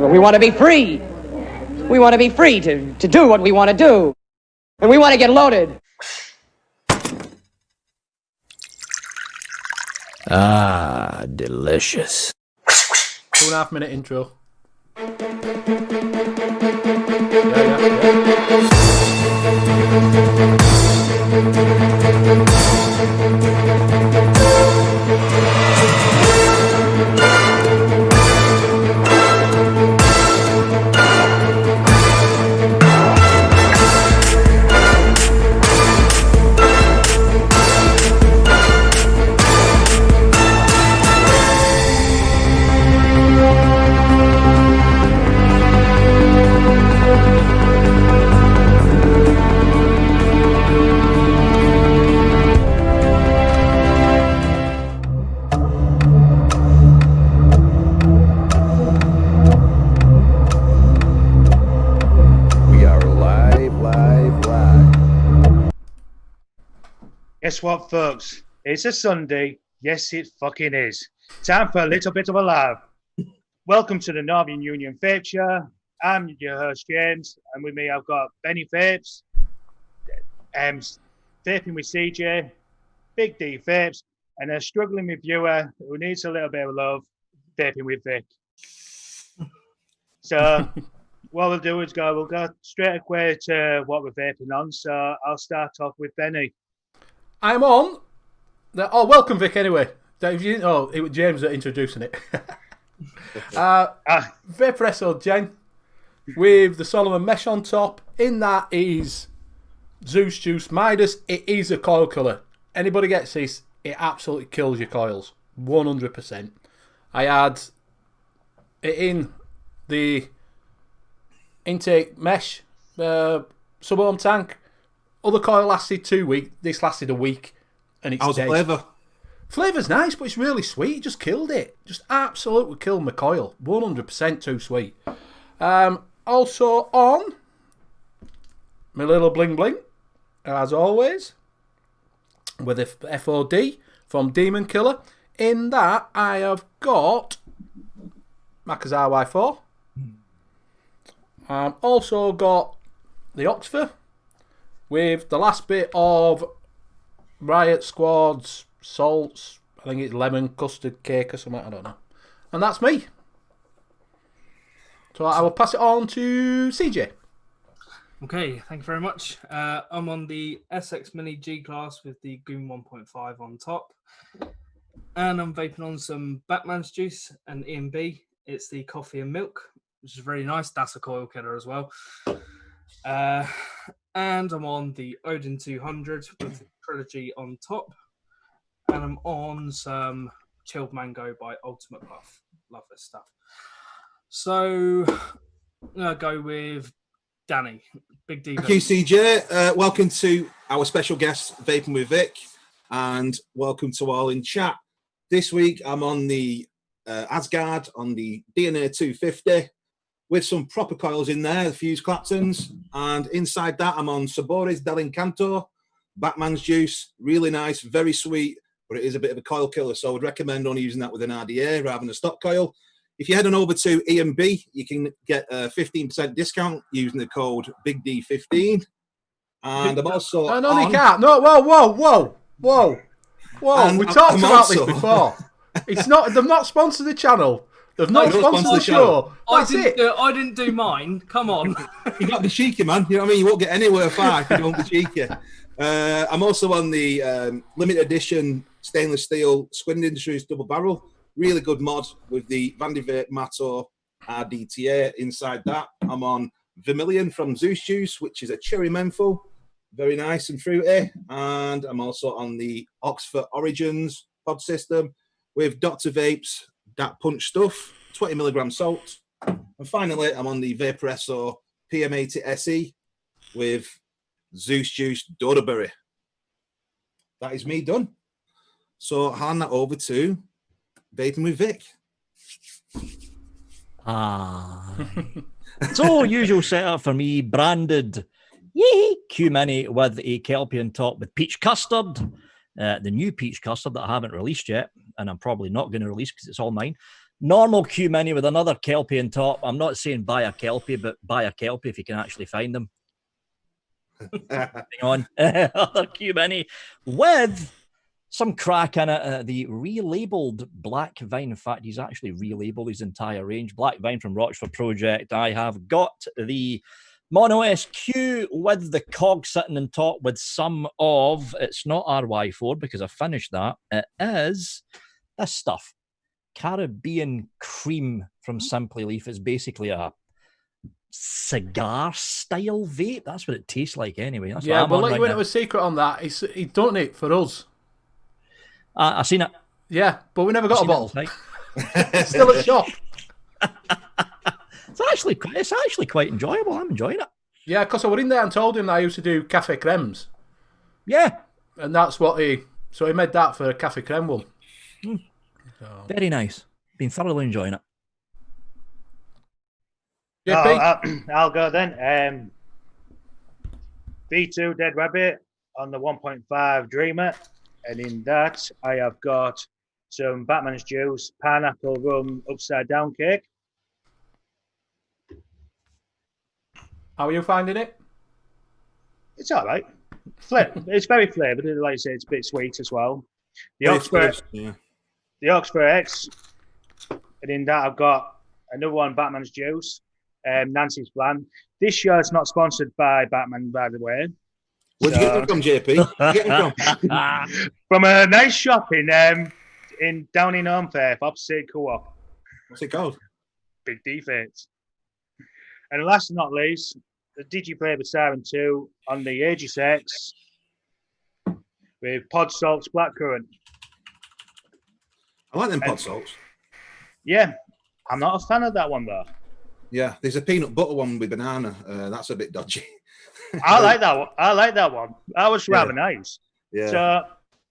But we want to be free. We want to be free to do what we want to do. And we want to get loaded. Ah, delicious. 2.5 minute intro. Guess what, folks? It's a Sunday. Yes, it fucking is. Time for a little bit of a laugh. Welcome to the Northern Union Vape Show. I'm your host, James, and with me I've got Benny Vapes, Vaping with CJ, Big D Vapes, and a struggling reviewer who needs a little bit of love, Vaping with Vic. So what we'll do is we'll go straight away to what we're vaping on. So I'll start off with Benny. I'm on. Welcome, Vic, anyway. If you didn't know, it was James that introducing it. Vaporesso Gen with the Solomon mesh on top. In that is Zeus Juice Midas. It is a coil killer. Anybody gets this, it absolutely kills your coils. 100%. I had it in the intake mesh sub-ohm tank. Other coil lasted 2 weeks. This lasted a week, and it's how's dead. The flavour? Flavour's nice, but it's really sweet. It just killed it. Just absolutely killed my coil. 100% too sweet. Also on my little bling bling, as always, with a FOD from Demon Killer. In that, I have got Makazar Y4. Also got the Oxford, with the last bit of Riot Squad's salts. I think it's lemon custard cake or something. I don't know. And that's me. So I will pass it on to CJ. Okay, thank you very much. I'm on the SX Mini G Class with the Goon 1.5 on top. And I'm vaping on some Batman's Juice and N.U.V.S. It's the coffee and milk, which is very nice. That's a coil killer as well. And I'm on the Odin 200 with the Trilogy on top. And I'm on some Chilled Mango by Ultimate Puff. Love this stuff. So I'm going to go with Danny. Big D. Thank you, CJ. Welcome to our special guest, Vaping with Vic. And welcome to all in chat. This week, I'm on the Asgard, on the DNA 250. With some proper coils in there, the Fuse Claptons. And inside that, I'm on Sabores Del Encanto, Batman's Juice. Really nice, very sweet, but it is a bit of a coil killer. So I would recommend only using that with an RDA rather than a stock coil. If you head on over to E&B, you can get a 15% discount using the code BIGD15. And I'm also no, you can't. No, whoa. We talked about this before. It's not. They've not sponsored the channel. They've not sponsored the show. I didn't do mine. Come on. You got to be cheeky, man. You know what I mean? You won't get anywhere far if you don't be cheeky. I'm also on the limited edition stainless steel Squid Industries double barrel. Really good mod with the Vandivape Matto RDTA inside that. I'm on Vermilion from Zeus Juice, which is a cherry menthol. Very nice and fruity. And I'm also on the Oxford Origins pod system with Dr. Vape's Dat Punch stuff, 20 milligram salt. And finally, I'm on the Vaporesso PM80 SE with Zeus Juice Dodoberry. That is me done. So hand that over to Vaping with Vic. So usual setup for me, branded Yee! Q Mini with a Kelpie on top with peach custard. The new peach custard that I haven't released yet, and I'm probably not going to release because it's all mine. Normal Q Mini with another Kelpie on top. I'm not saying buy a Kelpie, but buy a Kelpie if you can actually find them. Hang on. Other Q Mini with some crack in it. The relabeled Black Vine. In fact, he's actually relabeled his entire range. Black Vine from Rochford Project. I have got the Mono SQ with the cog sitting on top with some of, it's not RY4 because I finished that. It is this stuff. Caribbean Cream from Simply Leaf. Is basically a cigar style vape. That's what it tastes like anyway. That's Yeah, what I'm we'll on let right you now. into a secret on that. He's done it for us. I seen it. Yeah, but we never got a Seen bottle. it, It's still at shop. It's actually quite enjoyable. I'm enjoying it. Yeah, because I were in there and told him that I used to do cafe cremes. Yeah. And that's what he made that for a cafe creme one. Very nice. Been thoroughly enjoying it. JP? I'll go then. V2 Dead Rabbit on the 1.5 Dreamer. And in that, I have got some Batman's Juice, pineapple rum, upside down cake. How are you finding it? It's all right. It's very flavoured. Like I say, it's a bit sweet as well. The Very Oxford, close, yeah. the Oxford X. And in that, I've got another one, Batman's Juice, Nancy's Plan. This year, it's not sponsored by Batman, by the way. Where'd you get them from, JP? Where'd you get them from? From a nice shop in down in N.U.V.S, opposite Co-op. What's it called? Big defects. And last but not least, the DigiPlay with Siren 2 on the Aegis X with Pod Salts Blackcurrant. I like them pod salts. Yeah, I'm not a fan of that one though. Yeah, there's a peanut butter one with banana. That's a bit dodgy. I like that one. That was rather nice. Yeah. So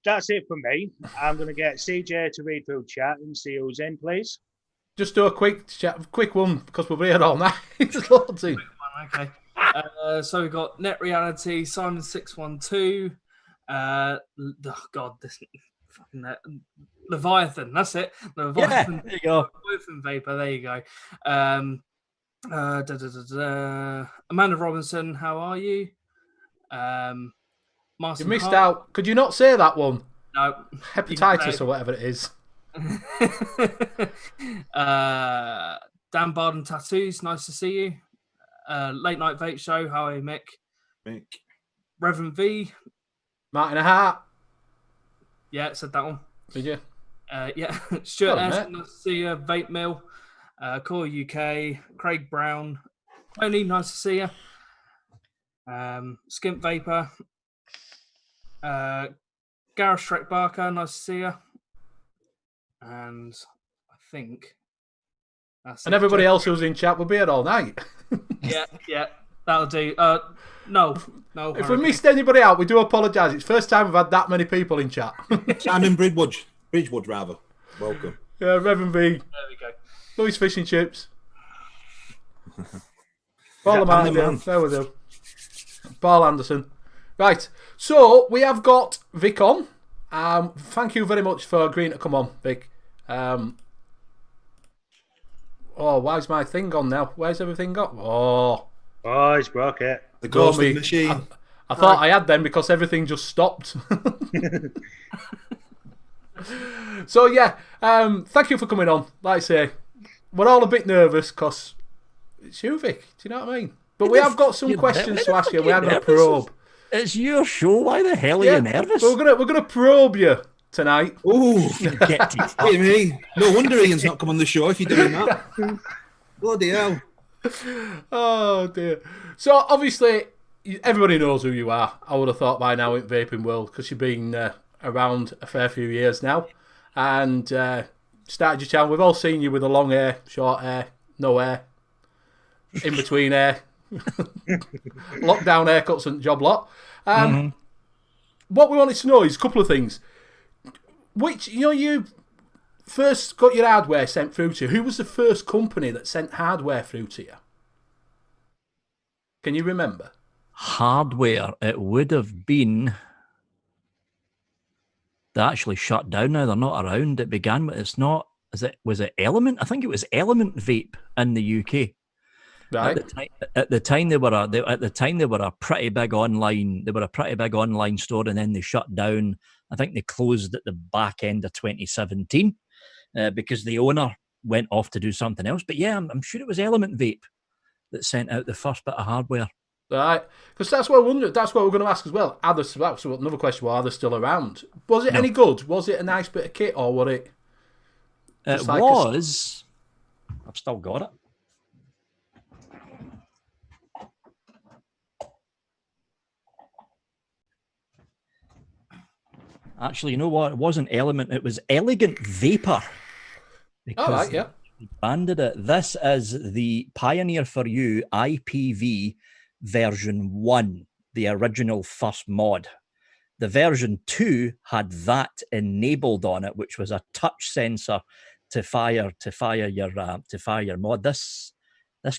that's it for me. I'm going to get CJ to read through chat and see who's in, please. Just do a quick one because we're here all night. There's loads in. Okay. So we've got Net Reality, Simon612. Oh God, this fucking Leviathan. That's it. Leviathan. Yeah, there you go. Leviathan Vapor. There you go. Amanda Robinson, how are you? You Martin missed Hart. out. Could you not say that one? No. Hepatitis or whatever it is. Dan Barden Tattoos, nice to see you. Late Night Vape Show, how are you, Mick? Mick. Reverend V, Martin Hart. yeah, said that one. Did you? Yeah, Stuart Hello, S, mate. nice to see you. Vape Mill, Core UK, Craig Brown, Tony, nice to see you. Skimp Vapor, Gareth Shrek Barker, nice to see you. And I think that's And it. everybody else who's in chat will be here all night. Yeah, that'll do. No. If we missed anybody out, we do apologise. It's the first time we've had that many people in chat. Simon Bridgewood, rather. Welcome. Yeah, Reverend V, There we go. Louis Fish and Chips. Paul Martindale, there we go. Paul Anderson. Right, so we have got Vic on. Thank you very much for agreeing to come on, Vic. Why's my thing gone now? Where's everything got? Oh, it's broke it. The ghost me. of the machine. I thought I had them because everything just stopped. So yeah, thank you for coming on. Like I say, we're all a bit nervous because it's you, Vic. Do you know what I mean? But we have got some questions to ask you. We are going to probe. It's your show. Why the hell are you nervous? We're gonna probe you tonight. Ooh, Get it. hey, me. No wonder Ian's not come on the show if you're doing that. Bloody hell. Oh dear. So obviously, everybody knows who you are. I would have thought by now in the vaping world because you've been around a fair few years now, and started your channel. We've all seen you with the long hair, short hair, no hair, in between hair, lockdown haircuts and job lot. What we wanted to know is a couple of things. Which, you first got your hardware sent through to you. Who was the first company that sent hardware through to you? Can you remember? Hardware, it would have been. They actually shut down now. They're not around. It began with. It's not was it Element? I think it was Element Vape in the UK. Right. At the time they were a pretty big online. They were a pretty big online store, and then they shut down. I think they closed at the back end of 2017 because the owner went off to do something else. But yeah, I'm sure it was Element Vape that sent out the first bit of hardware. Right, because that's what I wonder. That's what we're going to ask as well. That's another question. Well, are they still around? Was it any good? Was it a nice bit of kit, or was it? It was. I've still got it. Actually, you know what? It wasn't Element. It was Elegant Vapor. All right, yeah. They branded it. This is the Pioneer for You IPV version 1, the original first mod. The version 2 had that enabled on it, which was a touch sensor to fire your mod. This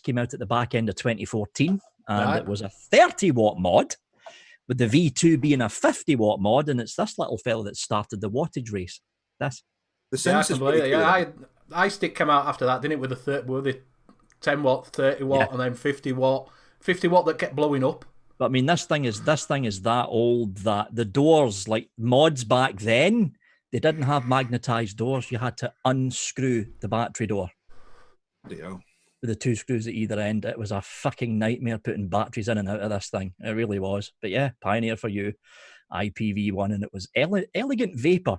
came out at the back end of 2014, and it was a 30-watt mod, with the V2 being a 50-watt mod, and it's this little fella that started the wattage race. The sensors. iStick came out after that, didn't it? With the 10-watt, 30-watt, and then 50-watt. 50-watt that kept blowing up. But I mean, this thing is that old that the doors, like mods back then, they didn't have magnetized doors. You had to unscrew the battery door. Yeah. With the 2 screws at either end. It was a fucking nightmare putting batteries in and out of this thing. It really was. But yeah, Pioneer for You, IPV1, and it was Elegant Vapor.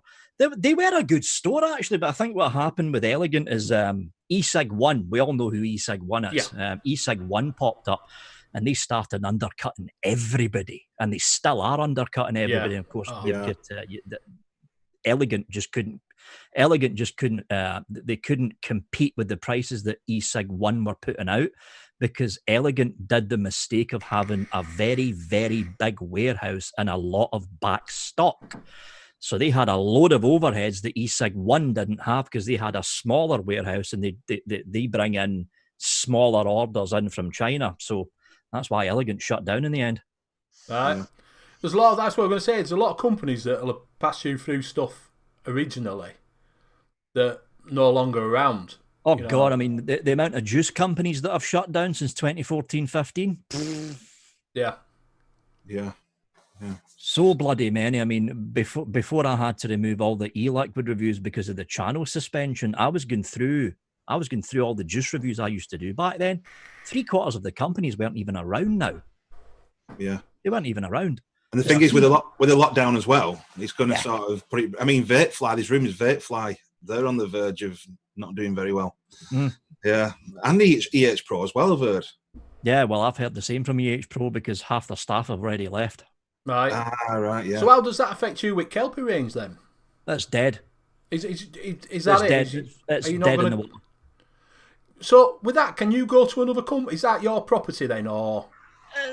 They were a good store, actually, but I think what happened with Elegant is eSig1. We all know who eSig1 is. Yeah. eSig1 popped up, and they started undercutting everybody, and they still are undercutting everybody. Yeah. Of course, Elegant just couldn't. They couldn't compete with the prices that eSig1 were putting out, because Elegant did the mistake of having a very, very big warehouse and a lot of back stock. So they had a load of overheads that eSig1 didn't have, because they had a smaller warehouse, and they bring in smaller orders in from China. So that's why Elegant shut down in the end. Right. Yeah. There's a lot of, that's what I'm going to say. There's a lot of companies that will pass you through stuff originally that no longer around. Oh, God, I mean, the amount of juice companies that have shut down since 2014-15. Yeah. Yeah. Yeah. So bloody many. I mean, before I had to remove all the e-liquid reviews because of the channel suspension, I was going through all the juice reviews I used to do back then. 3/4 of the companies weren't even around now. Yeah. They weren't even around. And the thing is, with a lockdown as well, it's going to sort of put it. I mean, Vapefly, there's rumours Vapefly, they're on the verge of not doing very well. Mm. Yeah. And the EH Pro as well, I've heard. Yeah, well, I've heard the same from EH Pro, because half the staff have already left. Right. Right, yeah. So how does that affect you with Kelpie range then? That's dead. Is that it's it? Dead. It's dead in the water. So with that, can you go to another company? Is that your property then, or?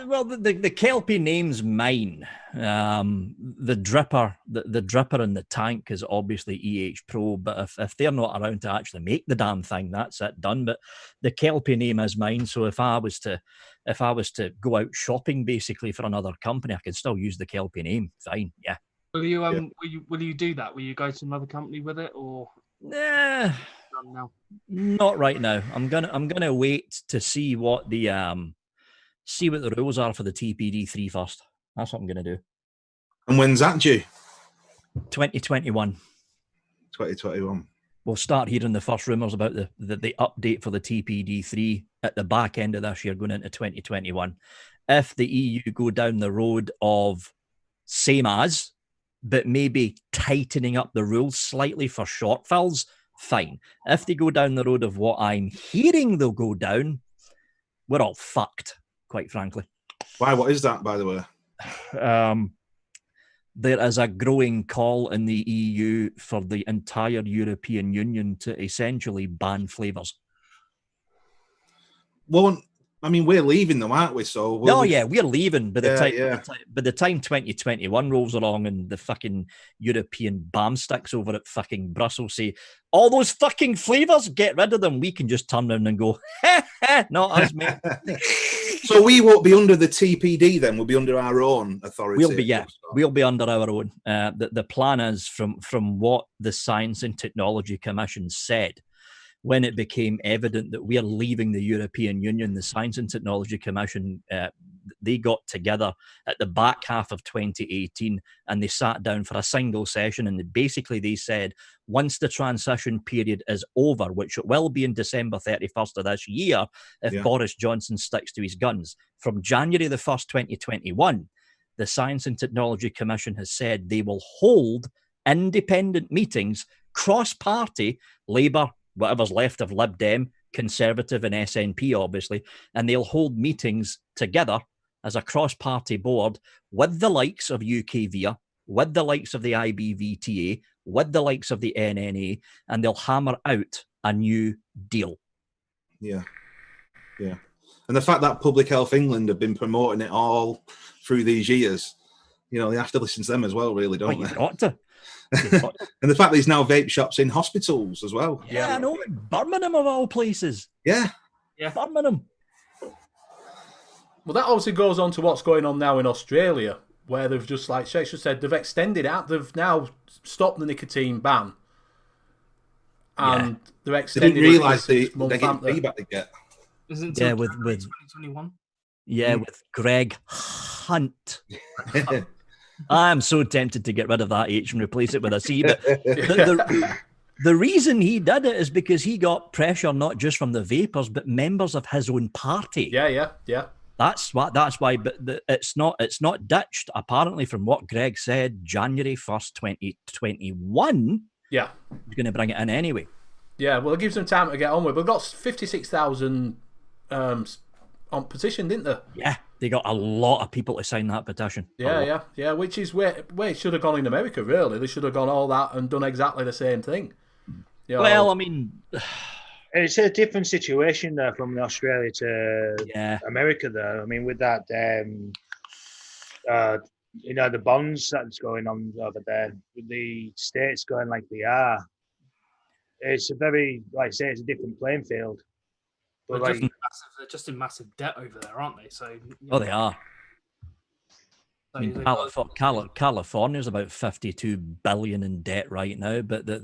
Well, the Kelpie name's mine. The dripper in the tank is obviously EH Pro, but if they're not around to actually make the damn thing, that's it, done. But the Kelpie name is mine. So if I was to go out shopping basically for another company, I could still use the Kelpie name. Fine, yeah. Will you do that? Will you go to another company with it, or? Nah, No. Not right now. I'm gonna wait to see what the rules are for the TPD3 first. That's what I'm gonna do. And when's that due? 2021. 2021. We'll start hearing the first rumours about the update for the TPD3 at the back end of this year, going into 2021. If the EU go down the road of same as, but maybe tightening up the rules slightly for short fills, fine. If they go down the road of what I'm hearing they'll go down, we're all fucked, quite frankly. Why? What is that, by the way? There is a growing call in the EU for the entire European Union to essentially ban flavours. Well, I mean, we're leaving them, aren't we? So we're leaving. By the time 2021 rolls along and the fucking European BAM sticks over at fucking Brussels say, all those fucking flavours, get rid of them, we can just turn around and go, not us, mate. So we won't be under the TPD then. We'll be under our own authority. We'll be under our own. The plan is from what the Science and Technology Commission said. When it became evident that we are leaving the European Union, the Science and Technology Commission, they got together at the back half of 2018 and they sat down for a single session, and basically they said, once the transition period is over, which it will be in December 31st of this year, if Boris Johnson sticks to his guns, from January the 1st, 2021, the Science and Technology Commission has said they will hold independent meetings, cross-party, Labour, whatever's left of Lib Dem, Conservative and SNP, obviously, and they'll hold meetings together as a cross-party board with the likes of UKVIA, with the likes of the IBVTA, with the likes of the NNA, and they'll hammer out a new deal. Yeah. And the fact that Public Health England have been promoting it all through these years, you know, they have to listen to them as well, really, don't they? You've got to. And the fact that there's now vape shops in hospitals as well. Yeah, I know. Birmingham of all places. Yeah. Birmingham. Well, that obviously goes on to what's going on now in Australia, where they've just, like Shakespeare said, they've extended it. They've now stopped the nicotine ban. And they're extending They didn't realise the feedback they get. Isn't Yeah, it with 2021? Yeah, with Greg Hunt. I'm so tempted to get rid of that H and replace it with a C. But the reason he did it is because he got pressure not just from the vapors, but members of his own party. Yeah. That's why. But it's not ditched. Apparently, from what Greg said, January 1st, 2021. Yeah, he's going to bring it in anyway. Yeah, well, it gives them time to get on with. We've got 56,000 on petition, didn't they? Yeah, they got a lot of people to sign that petition. Yeah. Which is where it should have gone in America, really. They should have gone all that and done exactly the same thing. You know, well, I mean, it's a different situation there from Australia to America, though. I mean, with that, the bonds that's going on over there, with the states going like they are, it's a very, like I say, it's a different playing field. But they're just in massive debt over there, aren't they? So they are. I mean, California's about 52 billion in debt right now. But the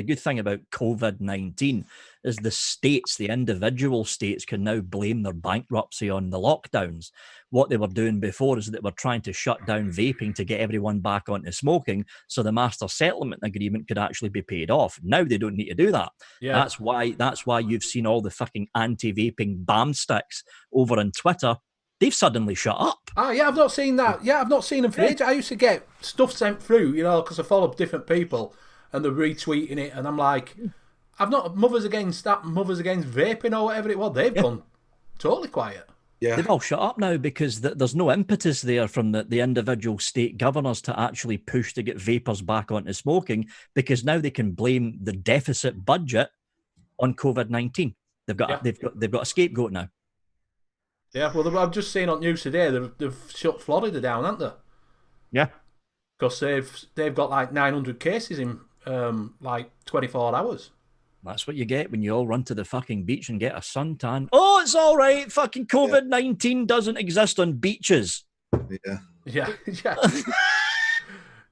good thing about COVID-19 is the individual states can now blame their bankruptcy on the lockdowns. What they were doing before is that they were trying to shut down vaping to get everyone back onto smoking, so the master settlement agreement could actually be paid off. Now they don't need to do that. Yeah. That's why you've seen all the fucking anti-vaping BAM sticks over on Twitter. They've suddenly shut up. Oh, yeah, I've not seen that. Yeah, I've not seen them for ages. I used to get stuff sent through, because I follow different people and they're retweeting it, and I'm like, I've not, Mothers Against Vaping or whatever it was, they've gone totally quiet. Yeah. They've all shut up now because there's no impetus there from the individual state governors to actually push to get vapors back onto smoking, because now they can blame the deficit budget on COVID-19. They've got a scapegoat now. Yeah, well, I've just seen on news today they've shut Florida down, haven't they? Yeah, because they've got like 900 cases in like 24 hours. That's what you get when you all run to the fucking beach and get a suntan. Oh, it's all right. Fucking COVID-19 doesn't exist on beaches. Yeah.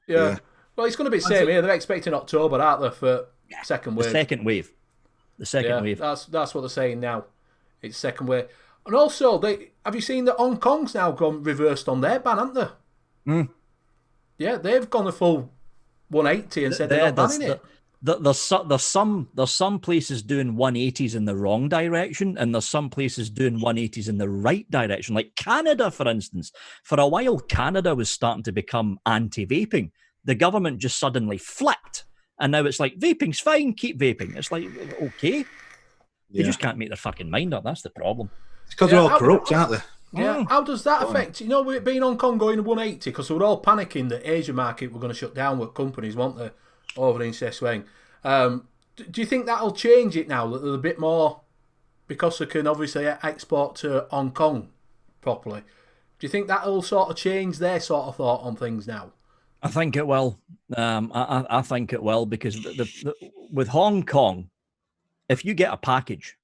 Well, it's going to be the same here. They're expecting October, aren't they, for second wave? The second wave. That's what they're saying now. It's second wave. And also, have you seen that Hong Kong's now gone reversed on their ban, haven't they? Mm. Yeah, they've gone the full 180 and said they're not banning it. There's some places doing 180s in the wrong direction, and there's some places doing 180s in the right direction. Like Canada, for instance. For a while, Canada was starting to become anti-vaping. The government just suddenly flipped, and now it's like, vaping's fine, keep vaping. It's like, okay. They just can't make their fucking mind up. That's the problem. It's because they're all corrupt, aren't they? Yeah. How does that affect, with it being Hong Kong going to 180? Because we were all panicking that Asia market were going to shut down with companies, weren't they, over in Sheswang. Do you think that'll change it now, that they're a bit more, because they can obviously export to Hong Kong properly? Do you think that'll sort of change their sort of thought on things now? I think it will. I think it will, because with Hong Kong, if you get a package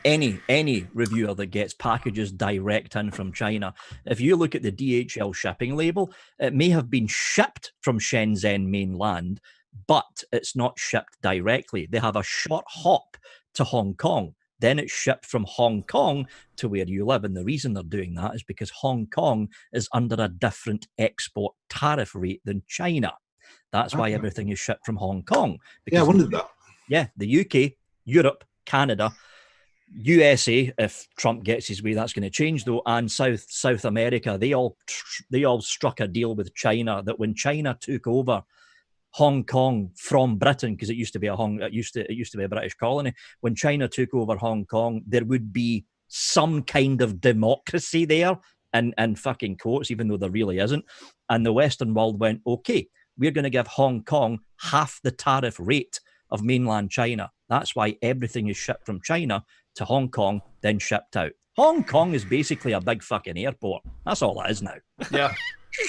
Any reviewer that gets packages direct in from China, if you look at the DHL shipping label, it may have been shipped from Shenzhen mainland, but it's not shipped directly. They have a short hop to Hong Kong. Then it's shipped from Hong Kong to where you live. And the reason they're doing that is because Hong Kong is under a different export tariff rate than China. That's why everything is shipped from Hong Kong. Yeah, I wondered that. Yeah, the UK, Europe, Canada, USA, if Trump gets his way, that's going to change though, and South America, they all struck a deal with China that when China took over Hong Kong from Britain, because it used to be a British colony, when China took over Hong Kong, there would be some kind of democracy there, and fucking quotes, even though there really isn't. And the Western world went, okay, we're going to give Hong Kong half the tariff rate of mainland China. That's why everything is shipped from China to Hong Kong, then shipped out. Hong Kong is basically a big fucking airport. That's all it is now. Yeah.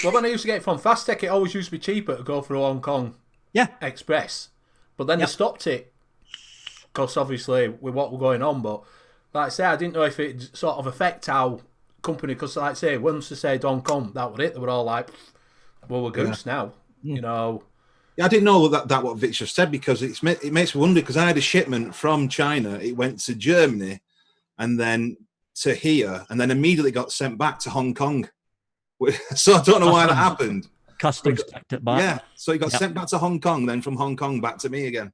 Well, when I used to get it from Fastech, it always used to be cheaper to go through Hong Kong Express. But then they stopped it, because obviously with what was going on. But like I say, I didn't know if it sort of affect how company, because like I say, once they said Hong Kong, that was it. They were all like, well, we're goose now. You know. Yeah, I didn't know that what Vic just said, because it makes me wonder, because I had a shipment from China. It went to Germany and then to here, and then immediately got sent back to Hong Kong. So I don't know why that happened. Customs kicked it back. Yeah, so he got sent back to Hong Kong, then from Hong Kong back to me again.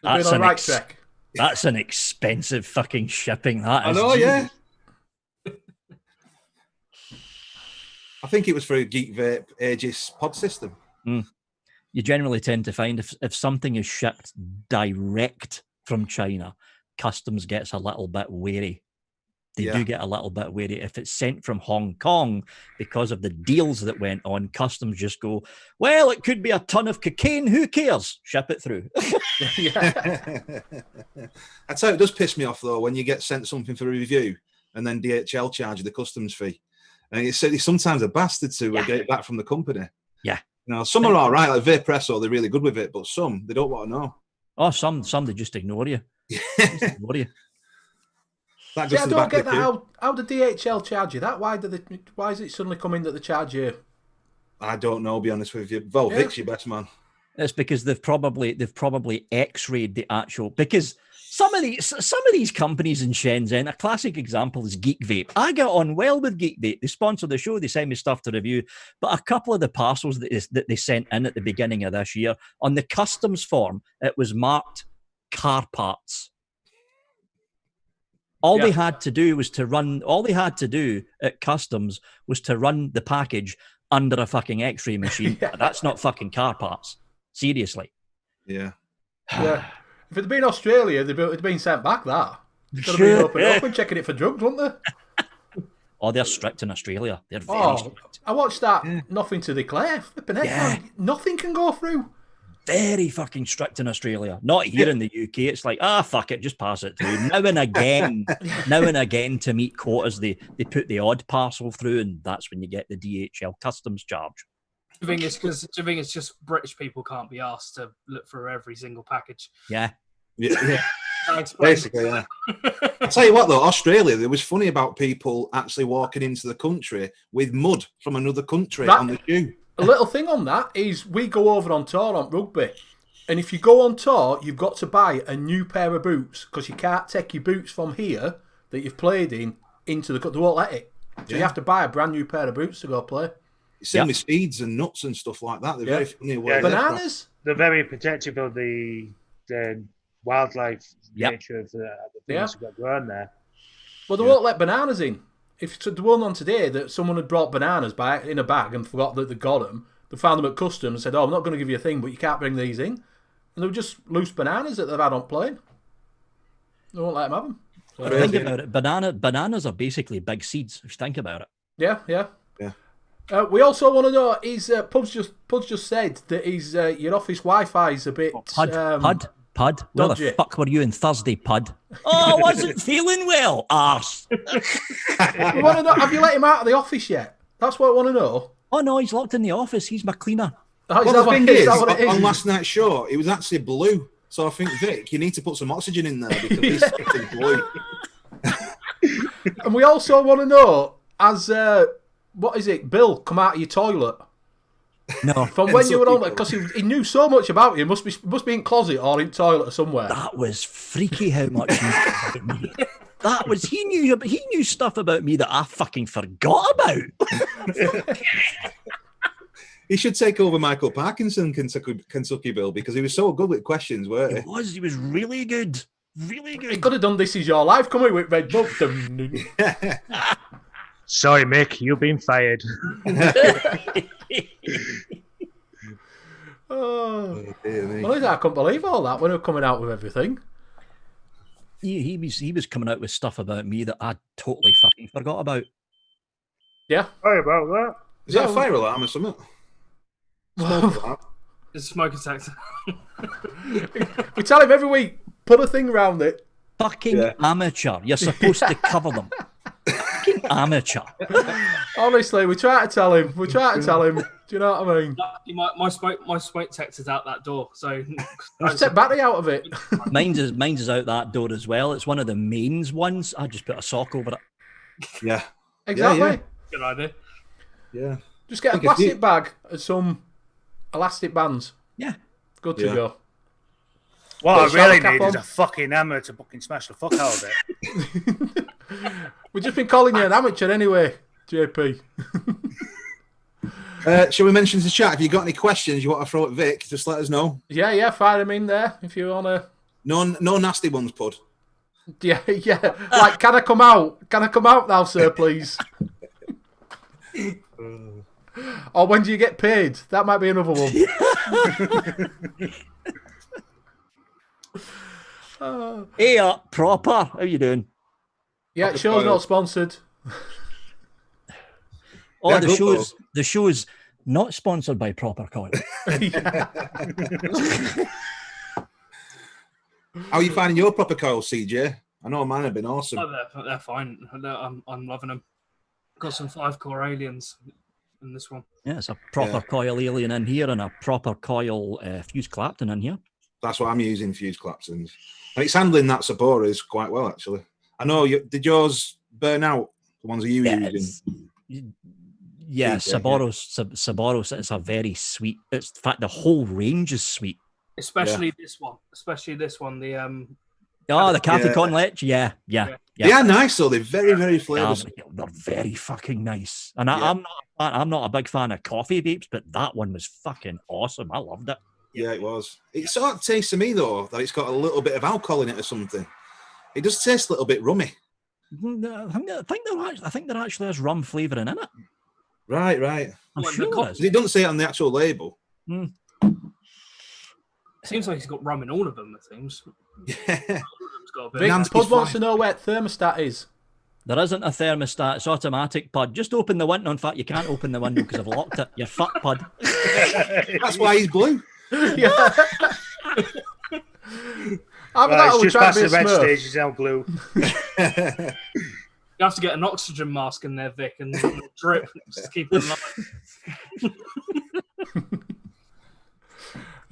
That's on right track. That's an expensive fucking shipping. That is. I know, yeah. I think it was for a Geek Vape Aegis pod system. You generally tend to find if something is shipped direct from China, customs gets a little bit wary. They do get a little bit wary. If it's sent from Hong Kong, because of the deals that went on, customs just go, well, it could be a ton of cocaine. Who cares? Ship it through. I tell you, it does piss me off, though, when you get sent something for a review and then DHL charge you the customs fee. And it's sometimes a bastard to get it back from the company. Yeah. You know, some are all right, like Vaperesso, they're really good with it, but some, they don't want to know. Oh, some they just ignore you. Just ignore you. I don't get that. How the DHL charge you that? Why is it suddenly coming that they charge you? I don't know, be honest with you. Vic's your best man. It's because they've probably X-rayed the actual, because some of these companies in Shenzhen, a classic example is Geek Vape. I got on well with Geek Vape. They sponsor the show, they send me stuff to review, but a couple of the parcels that they sent in at the beginning of this year, on the customs form, it was marked car parts. All they had to do at customs was to run the package under a fucking X-ray machine. That's not fucking car parts. Seriously. Yeah. Yeah. If it had been Australia, they'd been sent back. That. They'd have been open, checking it for drugs, wouldn't they? Oh, they're strict in Australia. They're very strict. I watched that. Nothing to declare. Flipping heck, nothing can go through. Very fucking strict in Australia. Not here in the UK. It's like, fuck it, just pass it through. Now and again, to meet quotas, they put the odd parcel through, and that's when you get the DHL customs charge. Do you think it's just British people can't be asked to look through every single package? Yeah. Basically, yeah. I'll tell you what, though, Australia, it was funny about people actually walking into the country with mud from another country on the shoe. A little thing on that is we go over on tour on rugby, and if you go on tour, you've got to buy a new pair of boots, because you can't take your boots from here that you've played in into the... They won't let it. So you have to buy a brand new pair of boots to go play. Same with seeds and nuts and stuff like that. They're very funny. Bananas? They're very protective of the wildlife nature of the things that got grown there. Well, they won't let bananas in. If the one on today that someone had brought bananas in a bag and forgot that they got them, they found them at customs and said, I'm not going to give you a thing, but you can't bring these in. And they were just loose bananas that they've had on plane. They won't let them have them. So think about it. Bananas are basically big seeds, if you think about it. Yeah. We also want to know, Pud's just said that your office Wi-Fi is a bit... Pud? Where the fuck were you on Thursday, Pud? Oh, I wasn't feeling well, arse. We want to know, have you let him out of the office yet? That's what I want to know. Oh, no, he's locked in the office. He's my cleaner. The thing is, on last night's show, it was actually blue. So I think, Vic, you need to put some oxygen in there because he's getting boy. And we also want to know, has what is it, Bill, come out of your toilet? No, From when you were on, because he knew so much about you. Must be in closet or in toilet or somewhere. that was freaky how much he knew about me. That was he knew stuff about me that I fucking forgot about. He should take over Michael Parkinson, Kentucky Bill, because he was so good with questions, weren't he? He was really good. Really He good. could have done This Is Your Life, come with Red Book. Sorry, Mick, you've been fired. Oh. Dear me. Well, I couldn't believe all that when they were coming out with everything. He was coming out with stuff about me that I totally fucking forgot about. Yeah. Sorry about that. Is that a fire alarm or something? Smoke alarm. It's a smoke detector. We tell him every week, put a thing around it. Fucking amateur. You're supposed to cover them. Fucking amateur. Honestly, we try to tell him. Do you know what I mean? My smoke detector's out that door, so Just take battery out of it. Mine's is out that door as well. It's one of the mains ones. I just put a sock over it. Yeah. Exactly. Yeah. good idea. Yeah. Just get a plastic bag and some elastic bands. Yeah. Good to go. What I Put a shower really cap need on. is a fucking hammer to fucking smash the fuck out of it. We've just been calling you an amateur anyway, JP. Shall we mention to the chat, if you've got any questions you want to throw at Vic, just let us know. Yeah, fire them in there if you want to. No nasty ones, Pud. Yeah. Like, can I come out? Can I come out now, sir, please? Or when do you get paid? That might be another one. Hey up, proper. How you doing? Yeah, show's not sponsored. Oh, Yeah, the show's not sponsored by Proper Coil. How are you finding your proper coil, CJ? I know mine have been awesome. Oh, they're fine. I'm loving them. Got some 5-core aliens in this one. Yeah, it's a proper coil alien in here and a proper coil fuse Clapton in here. That's what I'm using, Fuse Claptons. And it's handling that Saboras quite well, actually. I know, did yours burn out? The ones that you using? Yeah, Saboros, it's a very sweet. It's, in fact, the whole range is sweet. Especially this one. The the Cathy Conlech, yeah. They are nice though. They're very, very flavoursome. They're very fucking nice. And I'm not a big fan of coffee vapes, but that one was fucking awesome. I loved it. Yeah, it was. It sort of tastes to me though that it's got a little bit of alcohol in it or something. It does taste a little bit rummy. I think there actually is rum flavouring in it. Right. I'm sure there is. It doesn't say it on the actual label. It seems like he's got rum in all of them, it seems. Yeah. Vic, Pud wants to know where thermostat is. There isn't a thermostat. It's automatic, Pud. Just open the window. In fact, you can't open the window because I've locked it. You're fucked, Pud. That's why he's blue. Yeah. It's just past the red stage, he's now blue. You have to get an oxygen mask in there, Vic, and drip just to keep them alive.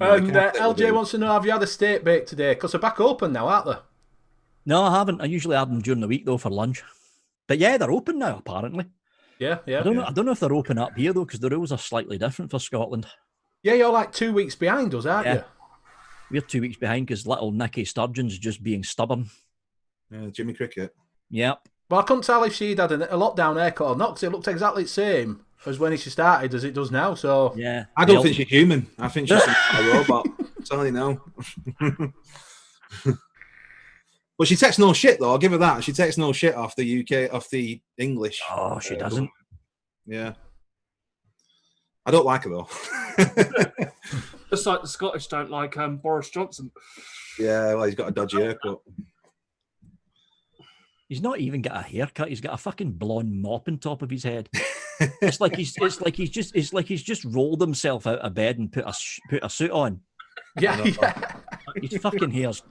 And LJ wants to know, have you had a steak bake today? Because they're back open now, aren't they? No, I haven't. I usually have them during the week, though, for lunch. But yeah, they're open now, apparently. Yeah. I don't know if they're open up here, though, because the rules are slightly different for Scotland. Yeah, you're like 2 weeks behind us, aren't you? We're 2 weeks behind because little Nicky Sturgeon's just being stubborn. Yeah, Jimmy Cricket. Yep. Well, I couldn't tell if she'd had a lockdown haircut or not, because it looked exactly the same as when she started as it does now. So yeah, I don't think she's human. I think she's a robot. I'm telling you now. But she takes no shit, though. I'll give her that. She takes no shit off the UK, off the English. Oh, she doesn't. Yeah. I don't like her, though. Just like the Scottish don't like Boris Johnson. Yeah, well, he's got a dodgy haircut. He's not even got a haircut. He's got a fucking blonde mop on top of his head. It's like he's just rolled himself out of bed and put a suit on. Yeah. His fucking hair's.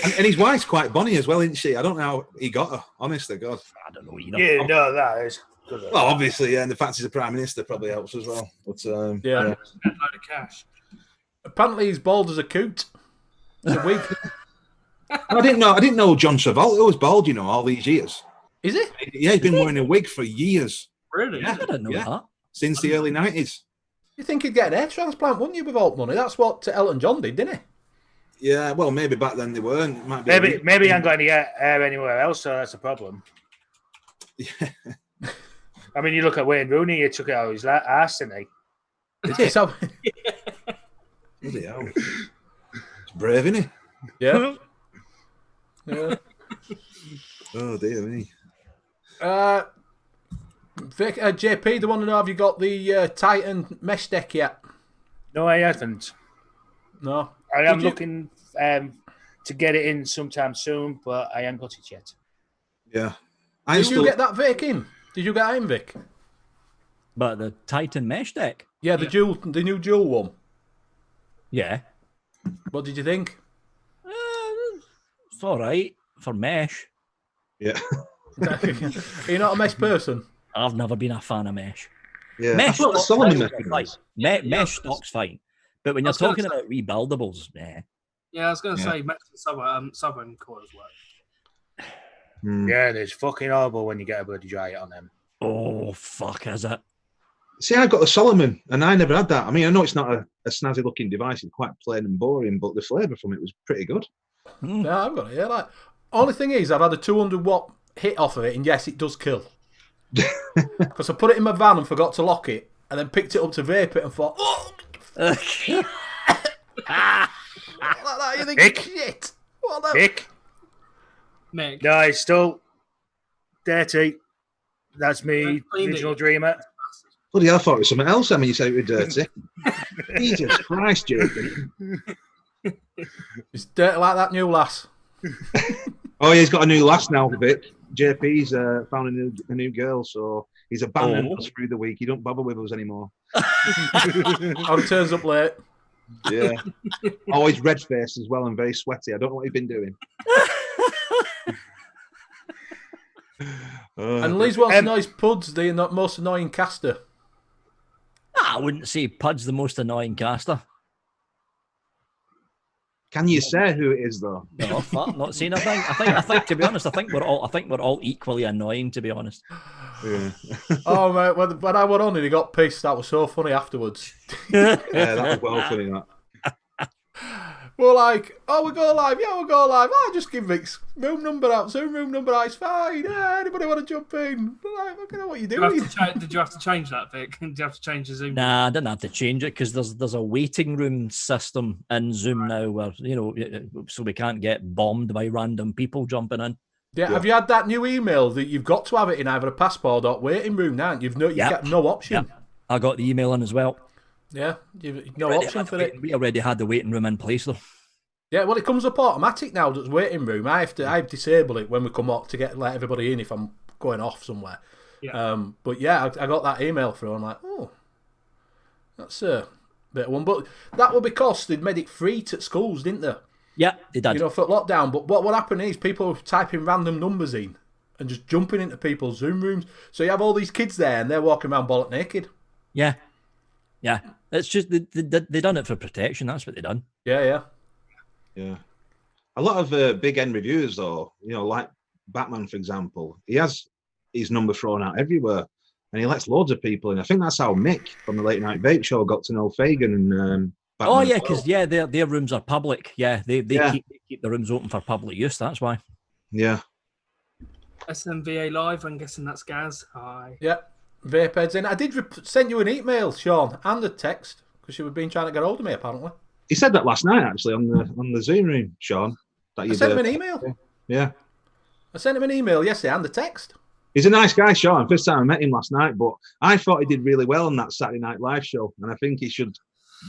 And his wife's quite bonny as well, isn't she? I don't know how he got her. Honestly, God. I don't know. Yeah, no, that is. Well, obviously, yeah, and the fact he's a prime minister probably helps as well. But yeah. A load of cash. Apparently, he's bald as a coot. It's a wig. I didn't know John Travolta was bald, you know, all these years. Is it? Yeah, he's been wearing a wig for years. Really? Yeah, I didn't know that. since the early 90s. You think he'd get an hair transplant, wouldn't you, with Vault money? That's what Elton John did, didn't he? Yeah, well, maybe back then they weren't. It might be Maybe he ain't got any hair anywhere else, so that's a problem. Yeah. I mean, you look at Wayne Rooney, he took it out of his ass, didn't he? So, Bloody hell. It's brave, isn't he? yeah. Yeah. Oh, dear me. Vic, JP, they want to know, have you got the Titan mesh deck yet? No, I haven't. No. I am Did you- looking to get it in sometime soon, but I ain't got it yet. Yeah. Did you get that Vic in? Did you get that in, Vic? But the Titan mesh deck? Yeah, the new dual one. Yeah. What did you think? It's all right for mesh. Yeah. Are you not a mesh person? I've never been a fan of mesh. Yeah. Mesh I thought the stock's Solomon fine. method Like, was. mesh stock's fine. But when you're was gonna talking say- about rebuildables, nah. Yeah, I was going to Yeah. say Mexican Southern coils work. Hmm. Yeah, it's fucking horrible when you get a bloody dry it on them. Oh, fuck, is it? See, I got the Solomon, and I never had that. I mean, I know it's not a snazzy looking device; it's quite plain and boring, but the flavour from it was pretty good. Yeah, I've got it. Yeah, like, only thing is, I've had a 200 watt hit off of it, and yes, it does kill. Because I put it in my van and forgot to lock it, and then picked it up to vape it and thought, oh, like that. You think, Vic? shit. What the? Vic? Mick, No, it's still dirty. That's me, Clean it. original dreamer. Bloody hell, I thought it was something else. I mean, you said it was dirty. Jesus Christ, JP. It's dirty like that new lass. Oh, yeah, he's got a new lass now, Vic. JP's found a new girl, so he's abandoned us through the week. He don't bother with us anymore. Oh, he turns up late. Yeah. Always red faced as well and very sweaty. I don't know what he's been doing. And Lee's wants to know his Puds, the most annoying caster. I wouldn't say Pud's the most annoying caster. Can you say who it is though? No, fuck, not saying a thing. I think to be honest, I think we're all equally annoying, to be honest. Yeah. Oh, mate, when I went on and he got pissed, that was so funny afterwards. Yeah, that was well funny, that. We're like, oh, we go live. Yeah, we'll go live. Oh, just give Vic's room number out. Zoom room number out. It's fine. Yeah, anybody want to jump in? We're like, look at what you're doing. did you have to change that, Vic? Did you have to change the Zoom? Nah, I didn't have to change it because there's a waiting room system in Zoom now where, so we can't get bombed by random people jumping in. Yeah, have you had that new email that you've got to have it in either a passport or waiting room now? You've got no option. Yep. I got the email in as well. Yeah, you've no option for it. We already had the waiting room in place though. Yeah, well, it comes up automatic now. That's waiting room. I disable it when we come up to let everybody in if I'm going off somewhere. Yeah. But yeah, I got that email through. I'm like, oh, that's a bit of one. But that was because they'd made it free to schools, didn't they? Yeah, they did. For lockdown. But what happened is people were typing random numbers in and just jumping into people's Zoom rooms. So you have all these kids there and they're walking around bollock naked. Yeah. It's just they done it for protection. That's what they done. Yeah. Yeah. A lot of big end reviewers, though, like Batman, for example, he has his number thrown out everywhere and he lets loads of people in. I think that's how Mick from the Late Night Vape Show got to know Fagan and Batman. Oh, yeah, because, their rooms are public. Yeah, they keep the rooms open for public use. That's why. Yeah. SMVA Live, I'm guessing that's Gaz. Hi. Yeah. Vape heads in. I did send you an email, Sean, and a text because you were been trying to get hold of me, apparently. He said that last night, actually, on the Zoom room, Sean. That I sent him an email. Yeah. I sent him an email yesterday and a text. He's a nice guy, Sean. First time I met him last night, but I thought he did really well on that Saturday Night Live show, and I think he should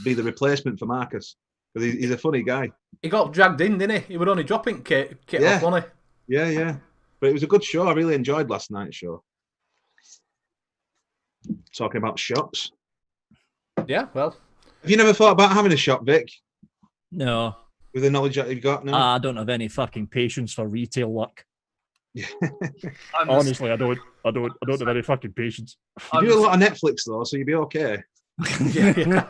be the replacement for Marcus because he's a funny guy. He got dragged in, didn't he? He was only dropping kit Yeah. off, wasn't he? Yeah. But it was a good show. I really enjoyed last night's show. Talking about shops. Yeah, well. Have you never thought about having a shop, Vic? No, With the knowledge that you've got now? I don't have any fucking patience for retail work. I'm Honestly, I don't have any fucking patience. You do a lot of Netflix, though, so you'll be okay. Yeah.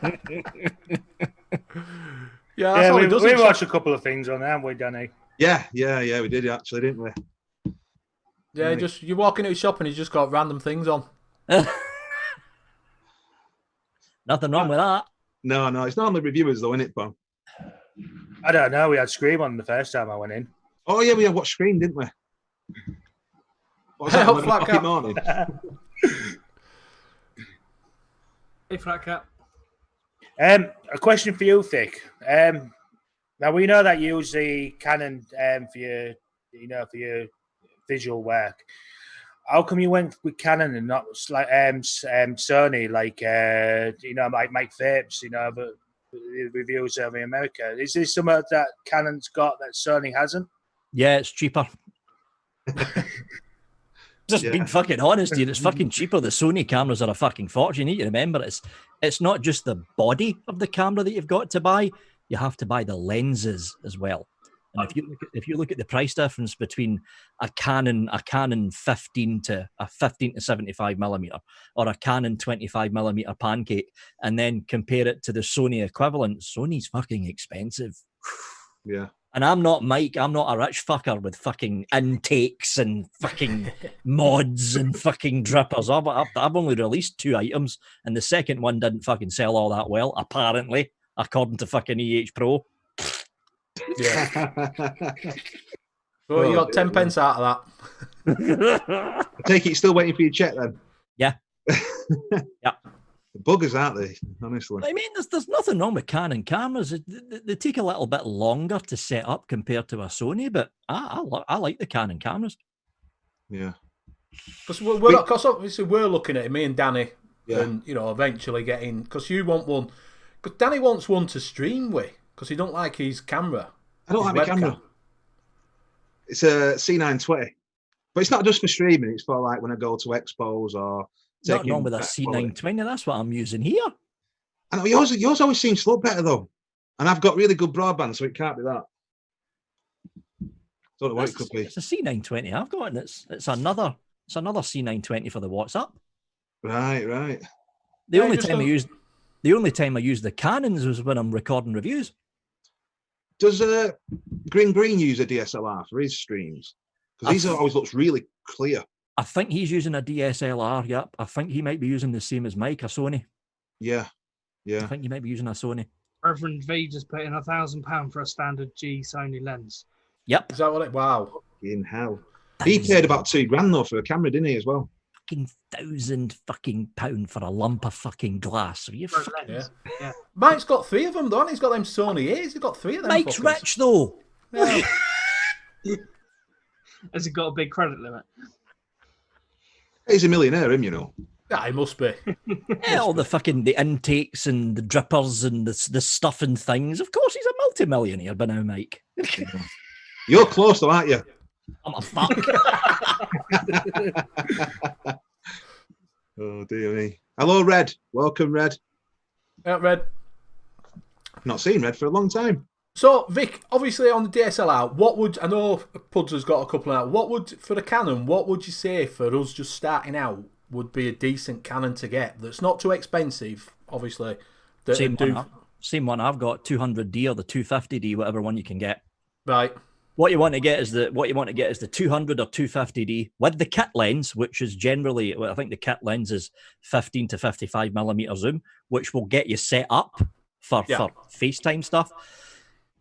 Yeah, that's all we, he does. we He watched a couple of things on there, haven't we, Danny? Yeah, we did actually, didn't we? Yeah, Right. just you walk into his shop and he's just got random things on. Nothing wrong with that. No, it's normally reviewers though, isn't it, Bob? I don't know. We had Scream on the first time I went in. Oh yeah, we had watched Scream, didn't we? What was that? Help 11 Flat o'clock in Cap. the morning. Hey, Flat Cat. A question for you, Thick. Now we know that you use the Canon for your visual work. How come you went with Canon and not like Sony, like like Mike Vapes, but the reviews over in America? Is this something that Canon's got that Sony hasn't? Yeah, it's cheaper. Just being fucking honest here, it's fucking cheaper. The Sony cameras are a fucking fortune. You need to remember it's not just the body of the camera that you've got to buy. You have to buy the lenses as well. And if you look at the price difference between a Canon 15 to 75 millimeter or a Canon 25 millimeter pancake, and then compare it to the Sony equivalent, Sony's fucking expensive. Yeah. And I'm not Mike. I'm not a rich fucker with fucking intakes and fucking mods and fucking drippers. I've only released 2 items, and the second one didn't fucking sell all that well, apparently, according to fucking EH Pro. Yeah. Well, you got 10 pence out of that. I take it you're still waiting for your check then? Yeah. Yeah. The buggers, aren't they? Honestly. I mean, there's nothing wrong with Canon cameras. They take a little bit longer to set up compared to a Sony, but I like the Canon cameras. Yeah. Because obviously we're looking at it, me and Danny, Yeah. and eventually getting, because you want one, because Danny wants one to stream with, because he don't like his camera. I don't like my camera. It's a C920, but it's not just for streaming. It's for like when I go to expos or. Nothing wrong with a C920. That's what I'm using here. I know yours always seems to look better though, and I've got really good broadband, so it can't be that. Don't know what it could be. It's a C920 I've got, and it's another C920 for the WhatsApp. Right. The only time I use the Canons was when I'm recording reviews. Does Green use a DSLR for his streams? Because these always looks really clear. I think he's using a DSLR. Yep. I think he might be using the same as Mike, a Sony. Yeah. I think he might be using a Sony. Reverend V just put in £1,000 for a standard G Sony lens. Yep. Is that what it? Wow. In hell. He paid about $2,000 though for a camera, didn't he, as well? Fucking £1,000 for a lump of fucking glass. Are you fucking... Yeah. Mike's got 3 of them, though. He's got them Sony A's. He's got 3 of them. Mike's fuckers. rich though. Yeah. Has he got a big credit limit? He's a millionaire, him, you know. Yeah, he must be. Yeah, all the intakes and the drippers and the stuff and things. Of course, he's a multi-millionaire by now, Mike. You're close though, aren't you? I'm a fuck. Oh dear me. Hello, Red. Welcome, Red. Yeah, Red. Not seen Red for a long time. So, Vic, obviously on the DSLR, I know Puds has got a couple out. For the Canon, what would you say for us just starting out would be a decent Canon to get that's not too expensive, obviously? Same one I've got, 200D or the 250D, whatever one you can get. Right. What you want to get is the 200 or 250D with the kit lens, which is generally, I think the kit lens is 15 to 55 millimeter zoom, which will get you set up for FaceTime stuff.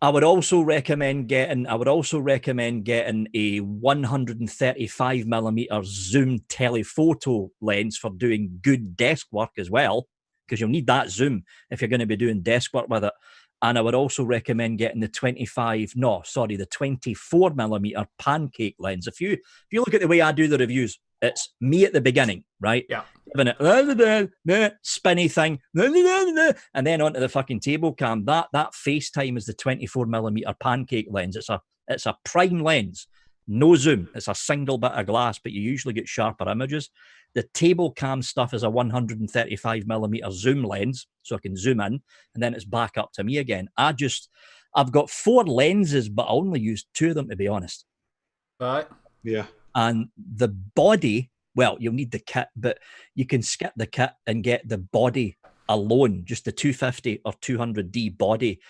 I would also recommend getting a 135 millimeter zoom telephoto lens for doing good desk work as well, because you'll need that zoom if you're going to be doing desk work with it. And I would also recommend getting the 24 millimeter pancake lens. If you look at the way I do the reviews, it's me at the beginning, right? Yeah. Giving it spinny thing, and then onto the fucking table cam. That FaceTime is the 24 millimeter pancake lens. It's a prime lens, no zoom. It's a single bit of glass, but you usually get sharper images. The table cam stuff is a 135 millimeter zoom lens, so I can zoom in, and then it's back up to me again. I've got 4 lenses, but I only use 2 of them, to be honest. Right. Yeah. And the body, well, you'll need the kit, but you can skip the kit and get the body alone, just the 250 or 200D body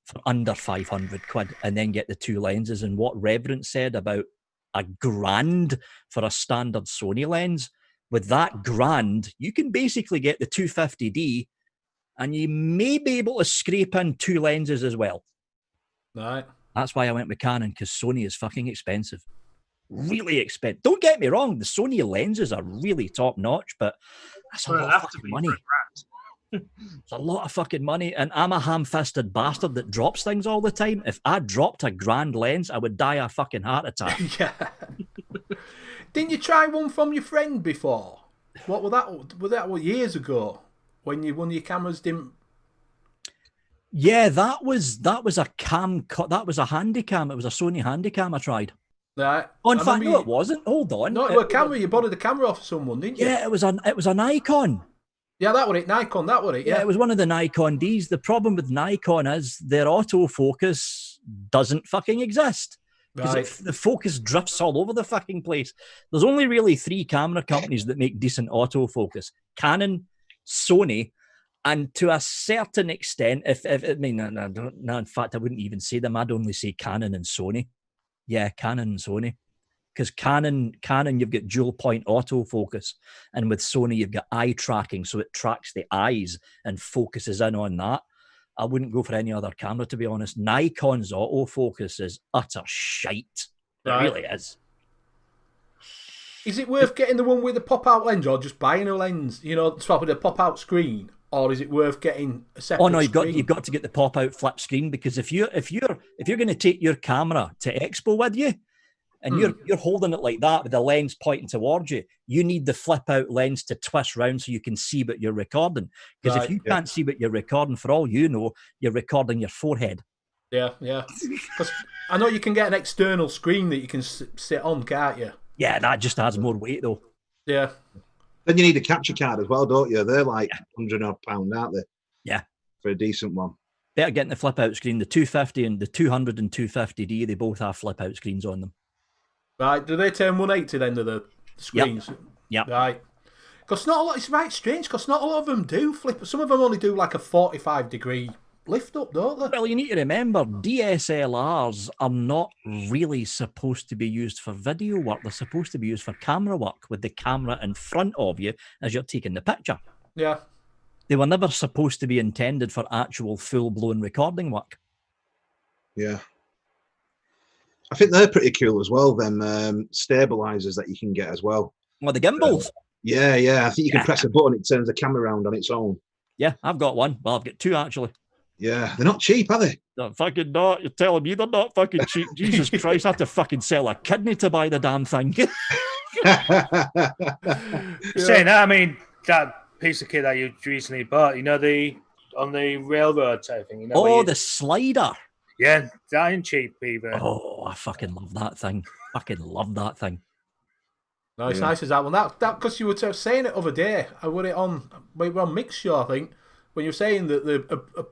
for under 500 quid and then get the 2 lenses. And what Reverend said about $1,000 for a standard Sony lens, with that $1,000, you can basically get the 250D and you may be able to scrape in 2 lenses as well. Right. That's why I went with Canon, because Sony is fucking expensive. Really expensive. Don't get me wrong, the Sony lenses are really top notch, but that's a lot of fucking money. It's a lot of fucking money, and I'm a ham-fisted bastard that drops things all the time. If I dropped a grand lens, I would die a fucking heart attack. Yeah. Didn't you try one from your friend before? What was that? Was that years ago when one of your cameras didn't? Yeah, that was a cam. That was a Handycam. It was a Sony Handycam I tried. Right. Oh, in fact, no, it wasn't. Hold on. No, it was a camera. You borrowed the camera off someone, didn't you? Yeah, it was a Nikon. Yeah, that was it. Nikon, that was it. Yeah, it was one of the Nikon Ds. The problem with Nikon is their autofocus doesn't fucking exist. Because the focus drifts all over the fucking place. There's only really 3 camera companies that make decent autofocus: Canon, Sony, and to a certain extent, in fact, I wouldn't even say them. I'd only say Canon and Sony. Yeah, Canon and Sony. Because Canon, you've got dual point autofocus, and with Sony, you've got eye tracking, so it tracks the eyes and focuses in on that. I wouldn't go for any other camera, to be honest. Nikon's autofocus is utter shite. It really is. Is it worth getting the one with the pop-out lens, or just buying a lens? You know, swap with a pop-out screen, or is it worth getting a separate? Oh no, you've got to get the pop-out flip screen, because if you're going to take your camera to Expo with you, and you're holding it like that with the lens pointing towards you, you need the flip-out lens to twist round so you can see what you're recording. Because if you can't see what you're recording, for all you know, you're recording your forehead. Yeah. Because I know you can get an external screen that you can sit on, can't you? Yeah, that just adds more weight, though. Yeah. Then you need a capture card as well, don't you? They're like £100 odd, aren't they? Yeah. For a decent one. Better getting the flip-out screen. The 250 and the 200 and 250D, they both have flip-out screens on them. Right, do they turn 180 then to the screens? Yep. Right. Because not a lot, it's right strange, because not a lot of them do flip. Some of them only do like a 45-degree lift up, don't they? Well, you need to remember, DSLRs are not really supposed to be used for video work. They're supposed to be used for camera work, with the camera in front of you as you're taking the picture. Yeah. They were never supposed to be intended for actual full-blown recording work. Yeah. I think they're pretty cool as well, them stabilizers that you can get as well. Well, the gimbals. Yeah. I think you can press a button, it turns the camera around on its own. Yeah, I've got one. Well, I've got 2 actually. Yeah, they're not cheap, are they? They're fucking not. You're telling me they're not fucking cheap. Jesus Christ, I have to fucking sell a kidney to buy the damn thing. Saying that, I mean, that piece of kit that you recently bought, you know, on the railroad type thing. You know, the slider. Yeah, that ain't cheap either. Oh, I fucking love that thing. Fucking love that thing. No, it's nice as that one. That because you were saying it other day. We were on Mix Show, I think, when you were saying that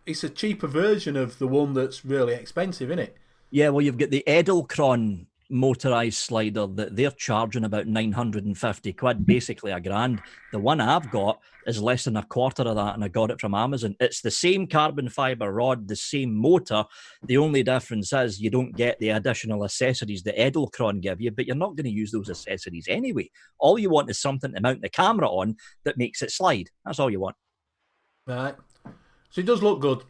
it's a cheaper version of the one that's really expensive, isn't it? Yeah, well, you've got the Edelkron motorized slider that they're charging about 950 quid, basically $1,000. The one I've got is less than a quarter of that, and I got it from Amazon. It's the same carbon fiber rod, the same motor. The only difference is you don't get the additional accessories that Edelkron give you, but you're not going to use those accessories anyway. All you want is something to mount the camera on that makes it slide. That's all you want. Right. So it does look good.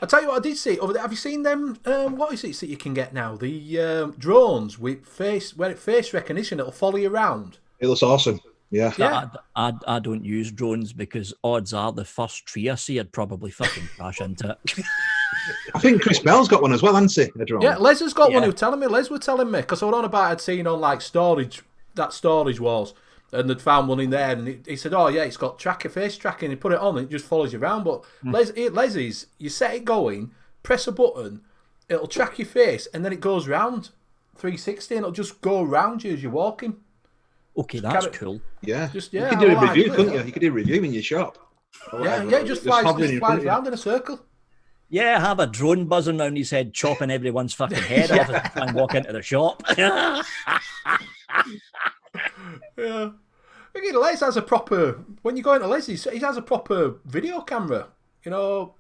I'll tell you what I did see over there. Have you seen them? What is it that you can get now? The drones with face recognition. It'll follow you around. It looks awesome. Yeah. I don't use drones because odds are the first tree I see I'd probably fucking crash into it. I think Chris Bell's got one as well, hasn't he? A drone. Yeah, Les has got one. Les were telling me, because I was on about I'd seen on like storage walls, and they'd found one in there, and he said, "Oh yeah, it's got face tracking." He put it on, and it just follows you around. But Les's, you set it going, press a button, it'll track your face, and then it goes round 360, and it'll just go around you as you're walking. Okay, that's cool. Yeah, you could do a review, couldn't you? You could do a review in your shop. Yeah, it just flies around in a circle. Yeah, have a drone buzzing around his head, chopping everyone's fucking head off and walk into the shop. Yeah. Again, Les has a proper. When you go into Les, he has a proper video camera. You know,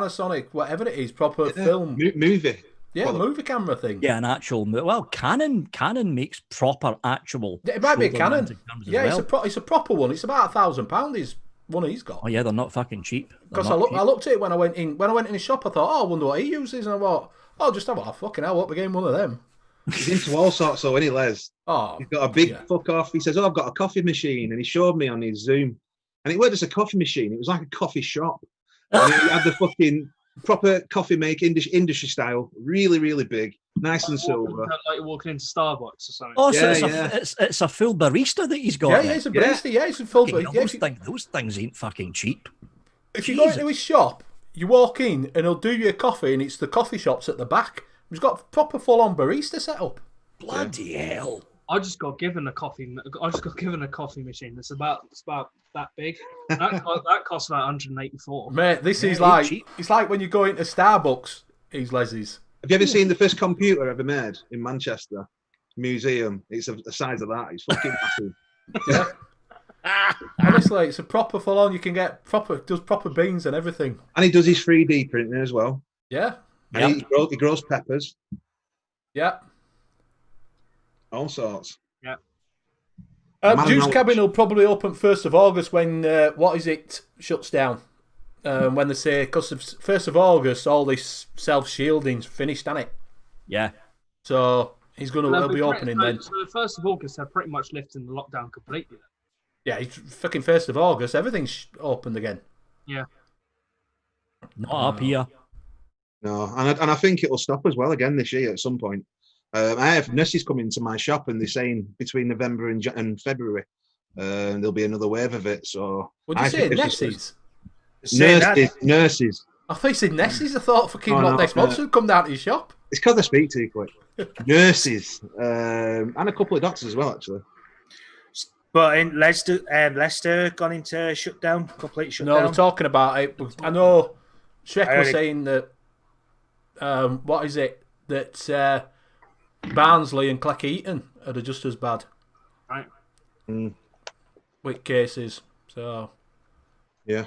Panasonic, whatever it is, proper film. Movie. Yeah, movie camera thing. Yeah, an actual. Well, Canon makes proper actual. It might be a Canon. shoulder-mounted cameras as Yeah, well. it's a proper one. It's about £1,000. Is one he's got. Oh yeah, they're not fucking cheap. Because I looked at it when I went in the shop. I thought, oh, I wonder what he uses, and I thought, oh, just have a fucking hell. What became one of them? He's into all sorts, though, isn't he, Les? Oh, He's got a big fuck off. He says, "Oh, I've got a coffee machine," and he showed me on his Zoom, and it wasn't just a coffee machine. It was like a coffee shop. And he had the fucking proper coffee make industry style, really, really big, nice and silver. Like walking into Starbucks or something. Oh, so it's a full barista that he's got. yeah, it's a barista. Yeah, it's a full. Fucking Yeah, hell, those things ain't fucking cheap. if you go into his shop, you walk in and he'll do you a coffee, and it's the coffee shops at the back. He's got proper full-on barista setup. Bloody hell! I just got given a coffee machine. It's about that big. That costs about 184. Mate, this is it's like cheap. it's like when you go into Starbucks. He's Leslie's. Have you ever seen the first computer ever made in Manchester Museum? It's the size of that. It's fucking massive. Yeah. Honestly, it's a proper full-on. You can get does proper beans and everything. And he does his 3D printing as well. Yeah. And he grows peppers, Yeah. all sorts. Yeah. Juice Cabin will probably open 1st of August when shuts down. When they say, because of 1st of August, all this self-shielding's finished, hasn't it? Yeah. So he'll be opening then. So the 1st of August, they're pretty much lifting the lockdown completely. Yeah, it's fucking 1st of August. Everything's opened again. Yeah. Not up here. No, and I think it'll stop as well again this year at some point. I have nurses coming to my shop, and they're saying between November and February, there'll be another wave of it. So Would you say nurses? Nurses. I thought you said Nessies. I thought fucking next no. month would come down to your shop. It's because I speak too quick. Nurses, and a couple of doctors as well, actually. But in Leicester gone into shutdown, complete shutdown. No, they're talking about it. I know Shrek was saying that. What is it? That Barnsley and Cleckheaton are just as bad. Right. With cases. So. Yeah.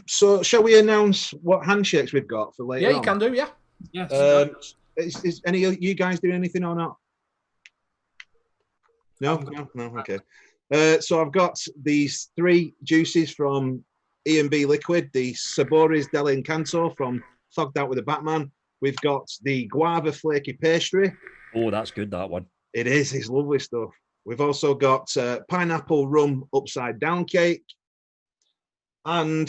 So shall we announce what handshakes we've got for later? Yeah, you can do. Yeah. Yes. Is any of you guys doing anything or not? No. Okay. So I've got these 3 juices from N.U.V.S Liquid: the Sabores dell'Incanto from Fogged Out with a Batman. We've got the Guava Flaky Pastry. Oh, that's good, that one. It is. It's lovely stuff. We've also got Pineapple Rum Upside Down Cake. And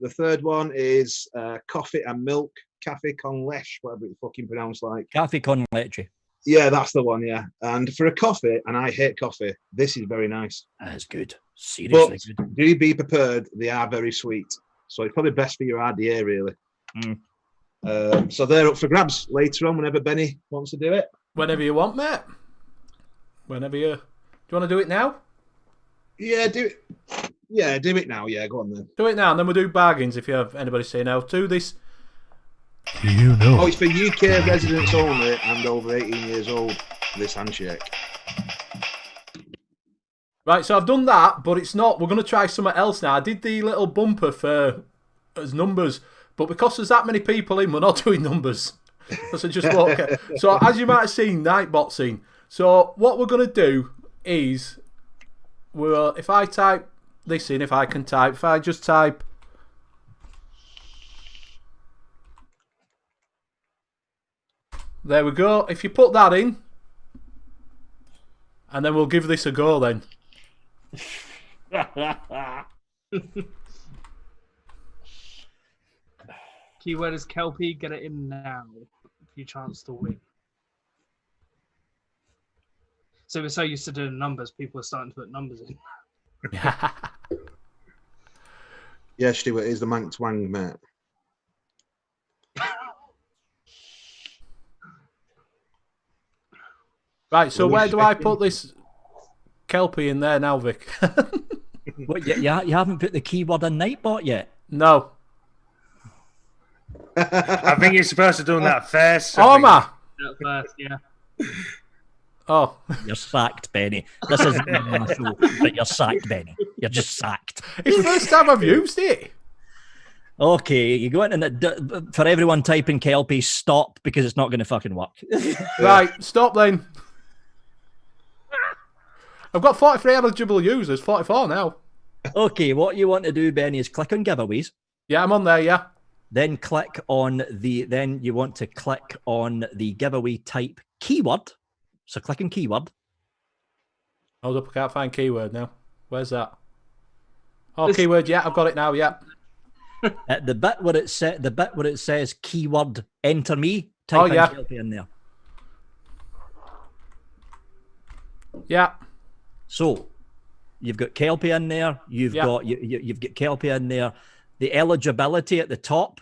the third one is Coffee and Milk Café con Leche, whatever it's fucking pronounced like. Cafe con leche. Yeah, that's the one, yeah. And for a coffee, and I hate coffee, this is very nice. That's good. Seriously good. Do be prepared, they are very sweet. So it's probably best for your RDA, really. So they're up for grabs later on whenever Benny wants to do it. Whenever you want, mate. Whenever you... Do you want to do it now? Yeah, do it. Yeah, do it now. Yeah, go on then. Do it now, and then we'll do bargains if you have anybody saying how to this. Oh, it's for UK residents only and over 18 years old, this handshake. Right, so I've done that, but it's not. We're going to try something else now. I did the little bumper as numbers, but because there's that many people in, we're not doing numbers. So just walk. So as you might have seen, Nightbot scene. So what we're going to do is, if I type this in, if I just type. There we go. If you put that in, and then we'll give this a go then. Keyword is Kelpie. Get it in now. Your chance to win. So we're so used to doing numbers, people are starting to put numbers in. Yeah, Stuart, is the Mank Twang, mate. Right, so where do I put this Kelpie in there now, Vic? What, you haven't put the keyword in Nightbot yet? No. I think you're supposed to do that first. Oh, am I? First, yeah. Oh. You're sacked, Benny. This isn't my show, but you're sacked, Benny. You're just sacked. It's the first time I've used it. Okay, you go in and for everyone typing Kelpie, stop because it's not going to fucking work. Right, stop then. I've got 43 eligible users, 44 now. Okay, what you want to do, Benny, is click on giveaways. Yeah, I'm on there, yeah. Then click on then you want to click on the giveaway type keyword. So click on keyword. Hold up, I can't find keyword now. Where's that? Oh, keyword, yeah, I've got it now, yeah. The bit where it says keyword enter me, type in Kelpie in there. Yeah. So you've got Kelpie in there, you've got Kelpie in there. The eligibility at the top.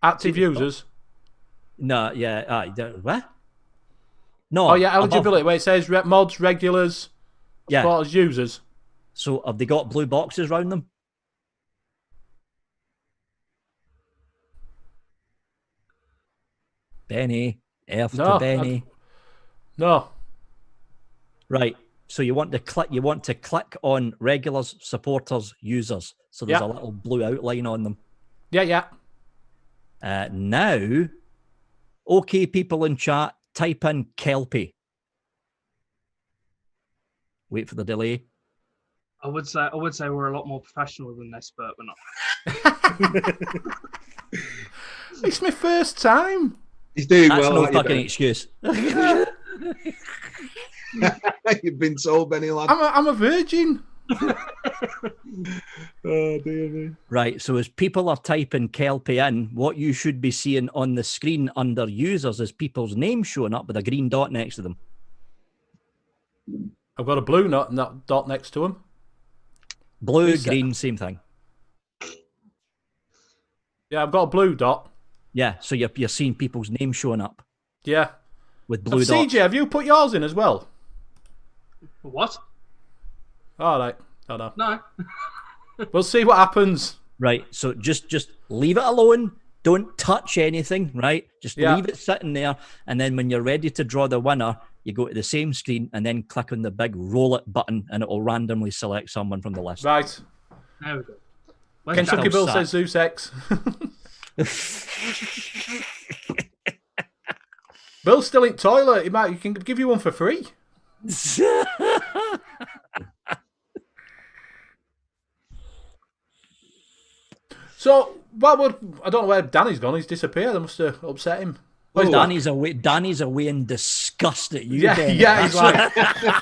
Active users. No, yeah. What? No. Oh, yeah, eligibility, where it says mods, regulars, supporters, users. So have they got blue boxes around them? Benny. F to Benny. No. Right. So you want to click on regulars, supporters, users. So there's a little blue outline on them. Yeah. Now, okay, people in chat, type in Kelpie. Wait for the delay. I would say we're a lot more professional than this, but we're not. It's my first time. He's doing That's well. no fucking excuse. You've been told, Benny lad. I'm a virgin. Oh dear me. Right, so as people are typing Kelpie in, what you should be seeing on the screen under users is people's names showing up with a green dot next to them. I've got a blue dot next to him. Blue, green, same thing. Yeah, I've got a blue dot. Yeah, so you're seeing people's names showing up. Yeah. With blue dots. CJ, have you put yours in as well? What? All right. Oh, no. No. We'll see what happens. Right, so just leave it alone. Don't touch anything, right? Just leave it sitting there. And then when you're ready to draw the winner, you go to the same screen and then click on the big roll it button and it will randomly select someone from the list. Right. There we go. Kentucky Bill says Zeus X. Bill's still in toilet. He can give you one for free. So, I don't know where Danny's gone. He's disappeared. I must have upset him. Well, Danny's away in disgust at you. Yeah, he's like,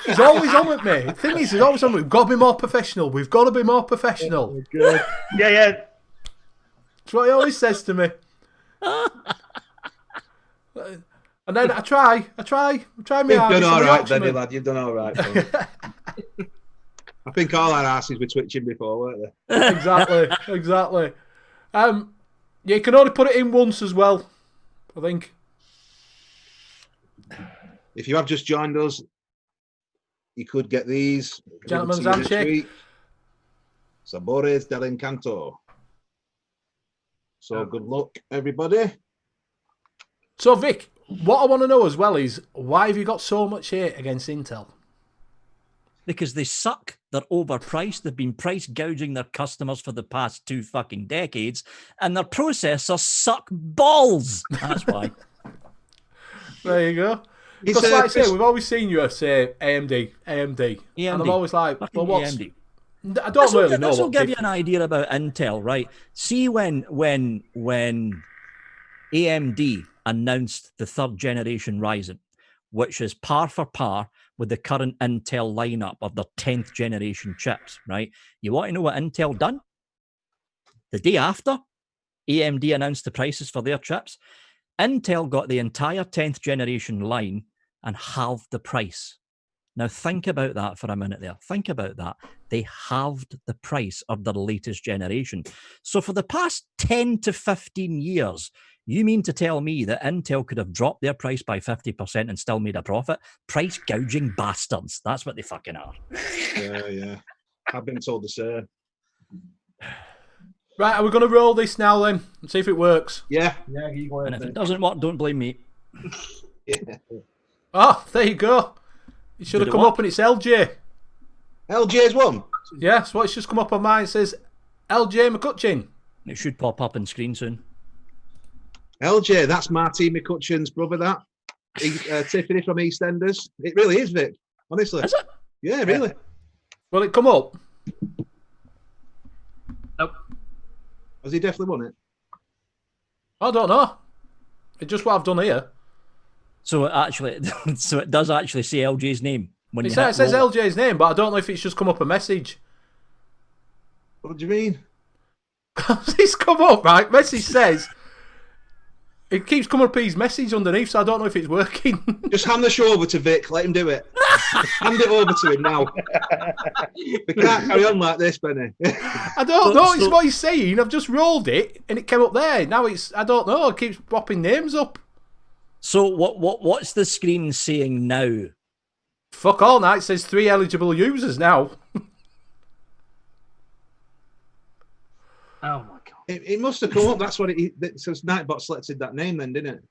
he's always on with me. The thing is, he's always on with me. We've got to be more professional. We've got to be more professional. Yeah. That's what he always says to me. And then I try me You've hardest. done all right, Benny lad. You've done all right. I think all our asses were twitching before, weren't they? Exactly. You can only put it in once as well, I think. If you have just joined us, you could get these. Gentleman's handshake. Sabores del Encanto. So good luck, everybody. So, Vic, what I want to know as well is, why have you got so much hate against Intel? Because they suck. They're overpriced. They've been price gouging their customers for the past 2 fucking decades, and their processors suck balls. That's why. There you go. Because, like I say, we've always seen you say AMD. And I'm always like, well, what's... AMD. I don't really know. This will give you an idea about Intel, right? See when AMD announced the 3rd generation Ryzen, which is par for par with the current Intel lineup of their 10th generation chips, right? You want to know what Intel done? The day after AMD announced the prices for their chips, Intel got the entire 10th generation line and halved the price. Now think about that for a minute there. Think about that. They halved the price of their latest generation. So for the past 10 to 15 years, you mean to tell me that Intel could have dropped their price by 50% and still made a profit? Price gouging bastards. That's what they fucking are. Yeah. I've been told the same. Right, are we going to roll this now then and see if it works? Yeah. And if it doesn't work, don't blame me. Yeah. Oh, there you go. It should have come up and it's LJ. LJ's one. Yeah, so it's just come up on mine. It says LJ McCutcheon. It should pop up on screen soon. LJ, that's Marty McCutcheon's brother, that. Tiffany from EastEnders. It really is, Vic. Honestly. Is it? Yeah, really. Will it come up? Nope. Has he definitely won it? I don't know. It's just what I've done here. So it does actually say LJ's name when It you says hit roll. LJ's name, but I don't know if it's just come up a message. What do you mean? It's come up, right? Message says... It keeps coming up his message underneath, so I don't know if it's working. Just hand the show over to Vic. Let him do it. Hand it over to him now. We can't carry on like this, Benny. I don't know. It's what he's saying. I've just rolled it, and it came up there. Now it's... I don't know. It keeps popping names up. So what's the screen saying now? Fuck all now. It says 3 eligible users now. Oh my god. It must have come up. That's what it says. Nightbot selected that name then, didn't it?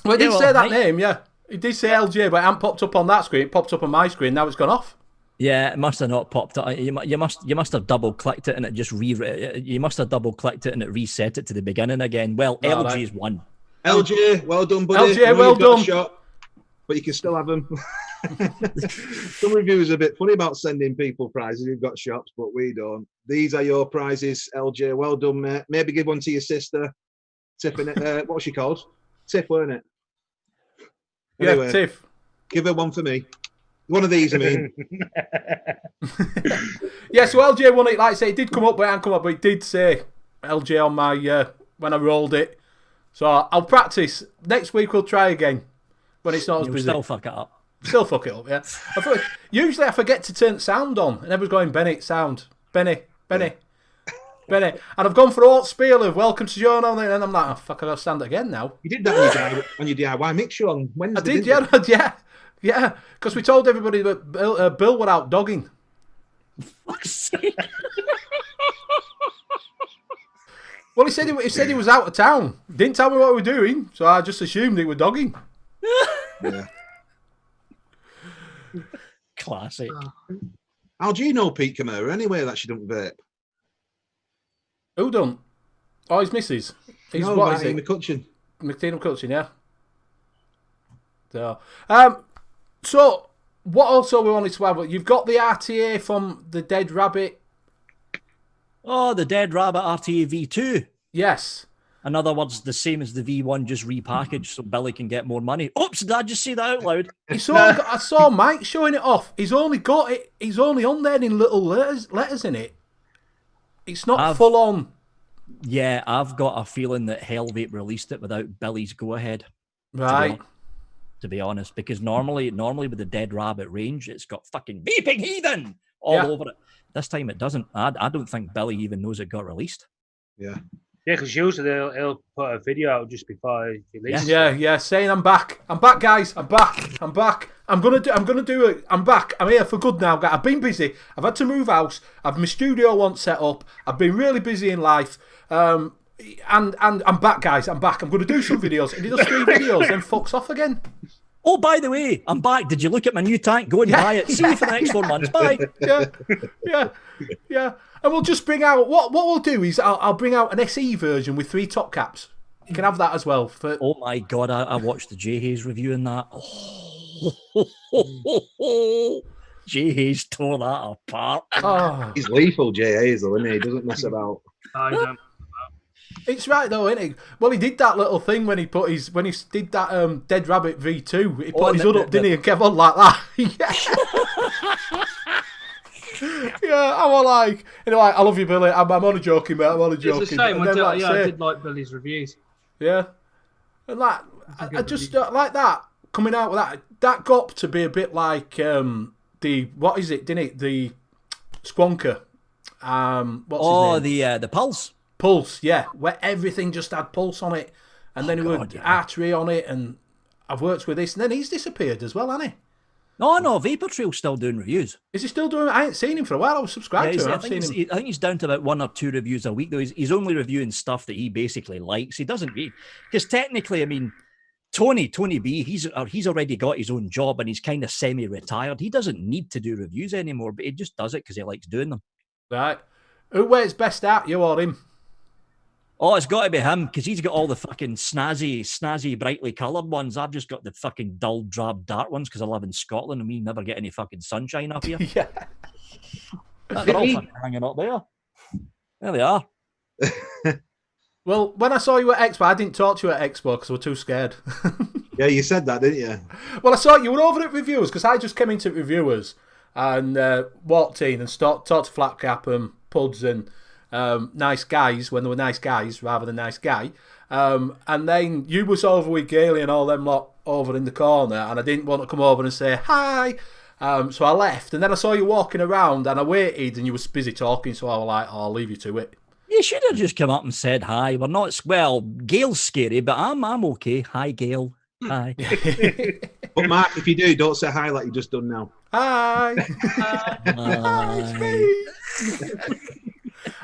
Well, it did Yeah, say that well, name, yeah. It did say LJ, but it hadn't popped up on that screen. It popped up on my screen. Now it's gone off. Yeah, it must have not popped up. You must have double clicked it and it just you must have double clicked it and it reset it to the beginning again. Well, Oh, LG's won. LJ, well done, buddy. LJ, I know well you've got a done. shot, but you can still have them. Some reviewers are a bit funny about sending people prizes who've got shops, but we don't. These are your prizes, LJ. Well done, mate. Maybe give one to your sister, Tiffany. What's she called? Tiff, weren't it? Anyway, Yeah, Tiff. give her one for me. One of these, I mean. Yeah, so LJ won it. Like I say, it did come up, but it hadn't come up. But it did say LJ on my when I rolled it. So I'll practice. Next week we'll try again when it's not as You'll busy. still fuck it up. Still fuck it up, yeah. Usually I forget to turn sound on, and everyone's going, Benny, sound. Benny. And I've gone for Alt Spiel of Welcome to Joan, and I'm like, oh, fuck, I've got to stand again now. You did that on your DIY mixture on Wednesday. I did, yeah. Because we told everybody that Bill were out dogging. Fuck's sake. Well, he said he was out of town. Didn't tell me what we were doing, so I just assumed he was dogging. Yeah. Classic. How do you know Pete Camara anyway that she don't vape? Who done? Oh, his missus. He's No, what is Marty it? McCutcheon. McTean McCutcheon, yeah. So what also we wanted to have? You've got the RTA from the Dead Rabbit. Oh, the Dead Rabbit RTA V2. Yes. In other words, the same as the V1, just repackaged so Billy can get more money. Oops, did I just say that out loud? I saw Mike showing it off. He's only got it. He's only on there in little letters in it. It's not full on. Yeah, I've got a feeling that Hell Vape released it without Billy's go-ahead. Right. To be honest, because normally with the Dead Rabbit range, it's got fucking vaping heathen all over it. This time it doesn't. I don't think Billy even knows it got released. Yeah. Yeah, because usually he'll put a video out just before he releases. Yeah. Saying I'm back, guys. I'm back. I'm gonna do it. I'm back. I'm here for good now. I've been busy. I've had to move house. I've my studio once set up. I've been really busy in life. And I'm back, guys. I'm back. I'm gonna do some videos. And he does 3 videos, then fucks off again. Oh, by the way, I'm back. Did you look at my new tank? Go and buy it. See you for the next 4 months. Bye. Yeah. And we'll just bring out what we'll do is I'll bring out an SE version with 3 top caps. You can have that as well. Oh my god, I watched the J Hayes review in that. Oh. J Hayes tore that apart. Oh. He's lethal, J Hazel, isn't he? He doesn't mess about. I don't. It's right though, isn't it? Well, he did that little thing when he did that Dead Rabbit V2. He put his hood up, didn't he, and kept on like that. Yeah, I was like, I love you, Billy. I'm only joking, mate. I'm only joking. It's the same. And then, I did like Billy's reviews. Yeah, and I just like that coming out with that got to be a bit like the what is it? Didn't it? The Squonker. What's his name? The Pulse, yeah, where everything just had Pulse on it, and then he would Artery on it, and I've worked with this, and then he's disappeared as well, hasn't he? No, Vapor Trail's still doing reviews. Is he still doing it? I ain't seen him for a while. I was subscribed to him. I think he's down to about 1 or 2 reviews a week, though. He's only reviewing stuff that he basically likes. He doesn't read. Because technically, I mean, Tony B, he's already got his own job and he's kind of semi-retired. He doesn't need to do reviews anymore, but he just does it because he likes doing them. Right. Who wears best out, you or him? Oh, it's got to be him because he's got all the fucking snazzy, brightly coloured ones. I've just got the fucking dull, drab, dark ones because I live in Scotland and we never get any fucking sunshine up here. Yeah. They're all fucking hanging up there. There they are. Well, when I saw you at Expo, I didn't talk to you at Expo because I was too scared. Yeah, you said that, didn't you? Well, I saw you were over at Reviewers because I just came into Reviewers and walked in and talked to Flatcap and Puds and nice guys when they were nice guys rather than nice guy. And then you was over with Gailey and all them lot over in the corner, and I didn't want to come over and say hi. So I left, and then I saw you walking around, and I waited, and you was busy talking, so I was like, oh, I'll leave you to it. You should have just come up and said hi. We're not, well, Gail's scary, but I'm okay. Hi, Gail. Hi. But Mark, if you do, don't say hi like you just done now. Hi. Hi, it's me.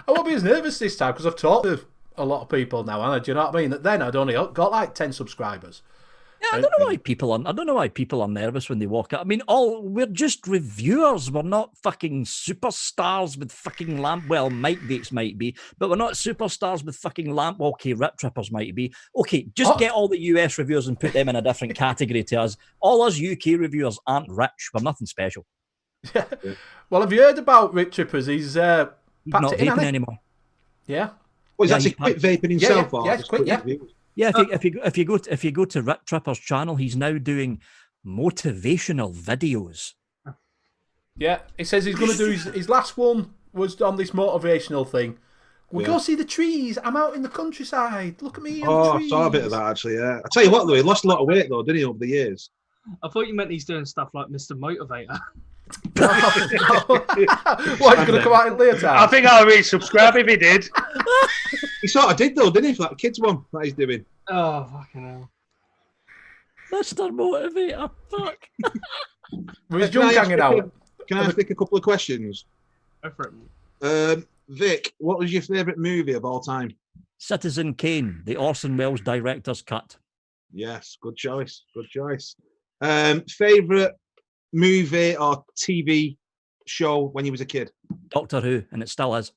I won't be as nervous this time because I've talked to a lot of people now, and do you know what I mean? Then I'd only got like 10 subscribers. Yeah, I don't know why people are nervous when they walk out. I mean, we're just reviewers. We're not fucking superstars with fucking lamp. Well, Mike Bates might be, but we're not superstars with fucking lamp. Okay, Rip Trippers might be. Okay, just get all the US reviewers and put them in a different category to us. All us UK reviewers aren't rich. We're nothing special. Yeah. Well, have you heard about Rip Trippers? He's not vaping anymore. Yeah. Well, he's actually quit vaping himself. Yeah, he's quit. Yeah. Yeah, if you go to Rip Tripper's channel, he's now doing motivational videos. Yeah, he says he's going to do his last one was on this motivational thing. We'll go see the trees. I'm out in the countryside. Look at me. Oh, I saw a bit of that actually. Yeah, I tell you what though, he lost a lot of weight though, didn't he, over the years? I thought you meant he's doing stuff like Mr. Motivator. What, he's going to come out in leotard? I think I'll resubscribe if he did. He sort of did though, didn't he, for that kids one that he's doing? Oh, fucking hell. Mr. Motivator, fuck. With his junk hanging out. Can I ask Vic a couple of questions? Go for it. Vic, what was your favourite movie of all time? Citizen Kane, the Orson Welles director's cut. Yes, good choice. Good choice. Favourite movie or TV show when you was a kid? Doctor Who, and it still is.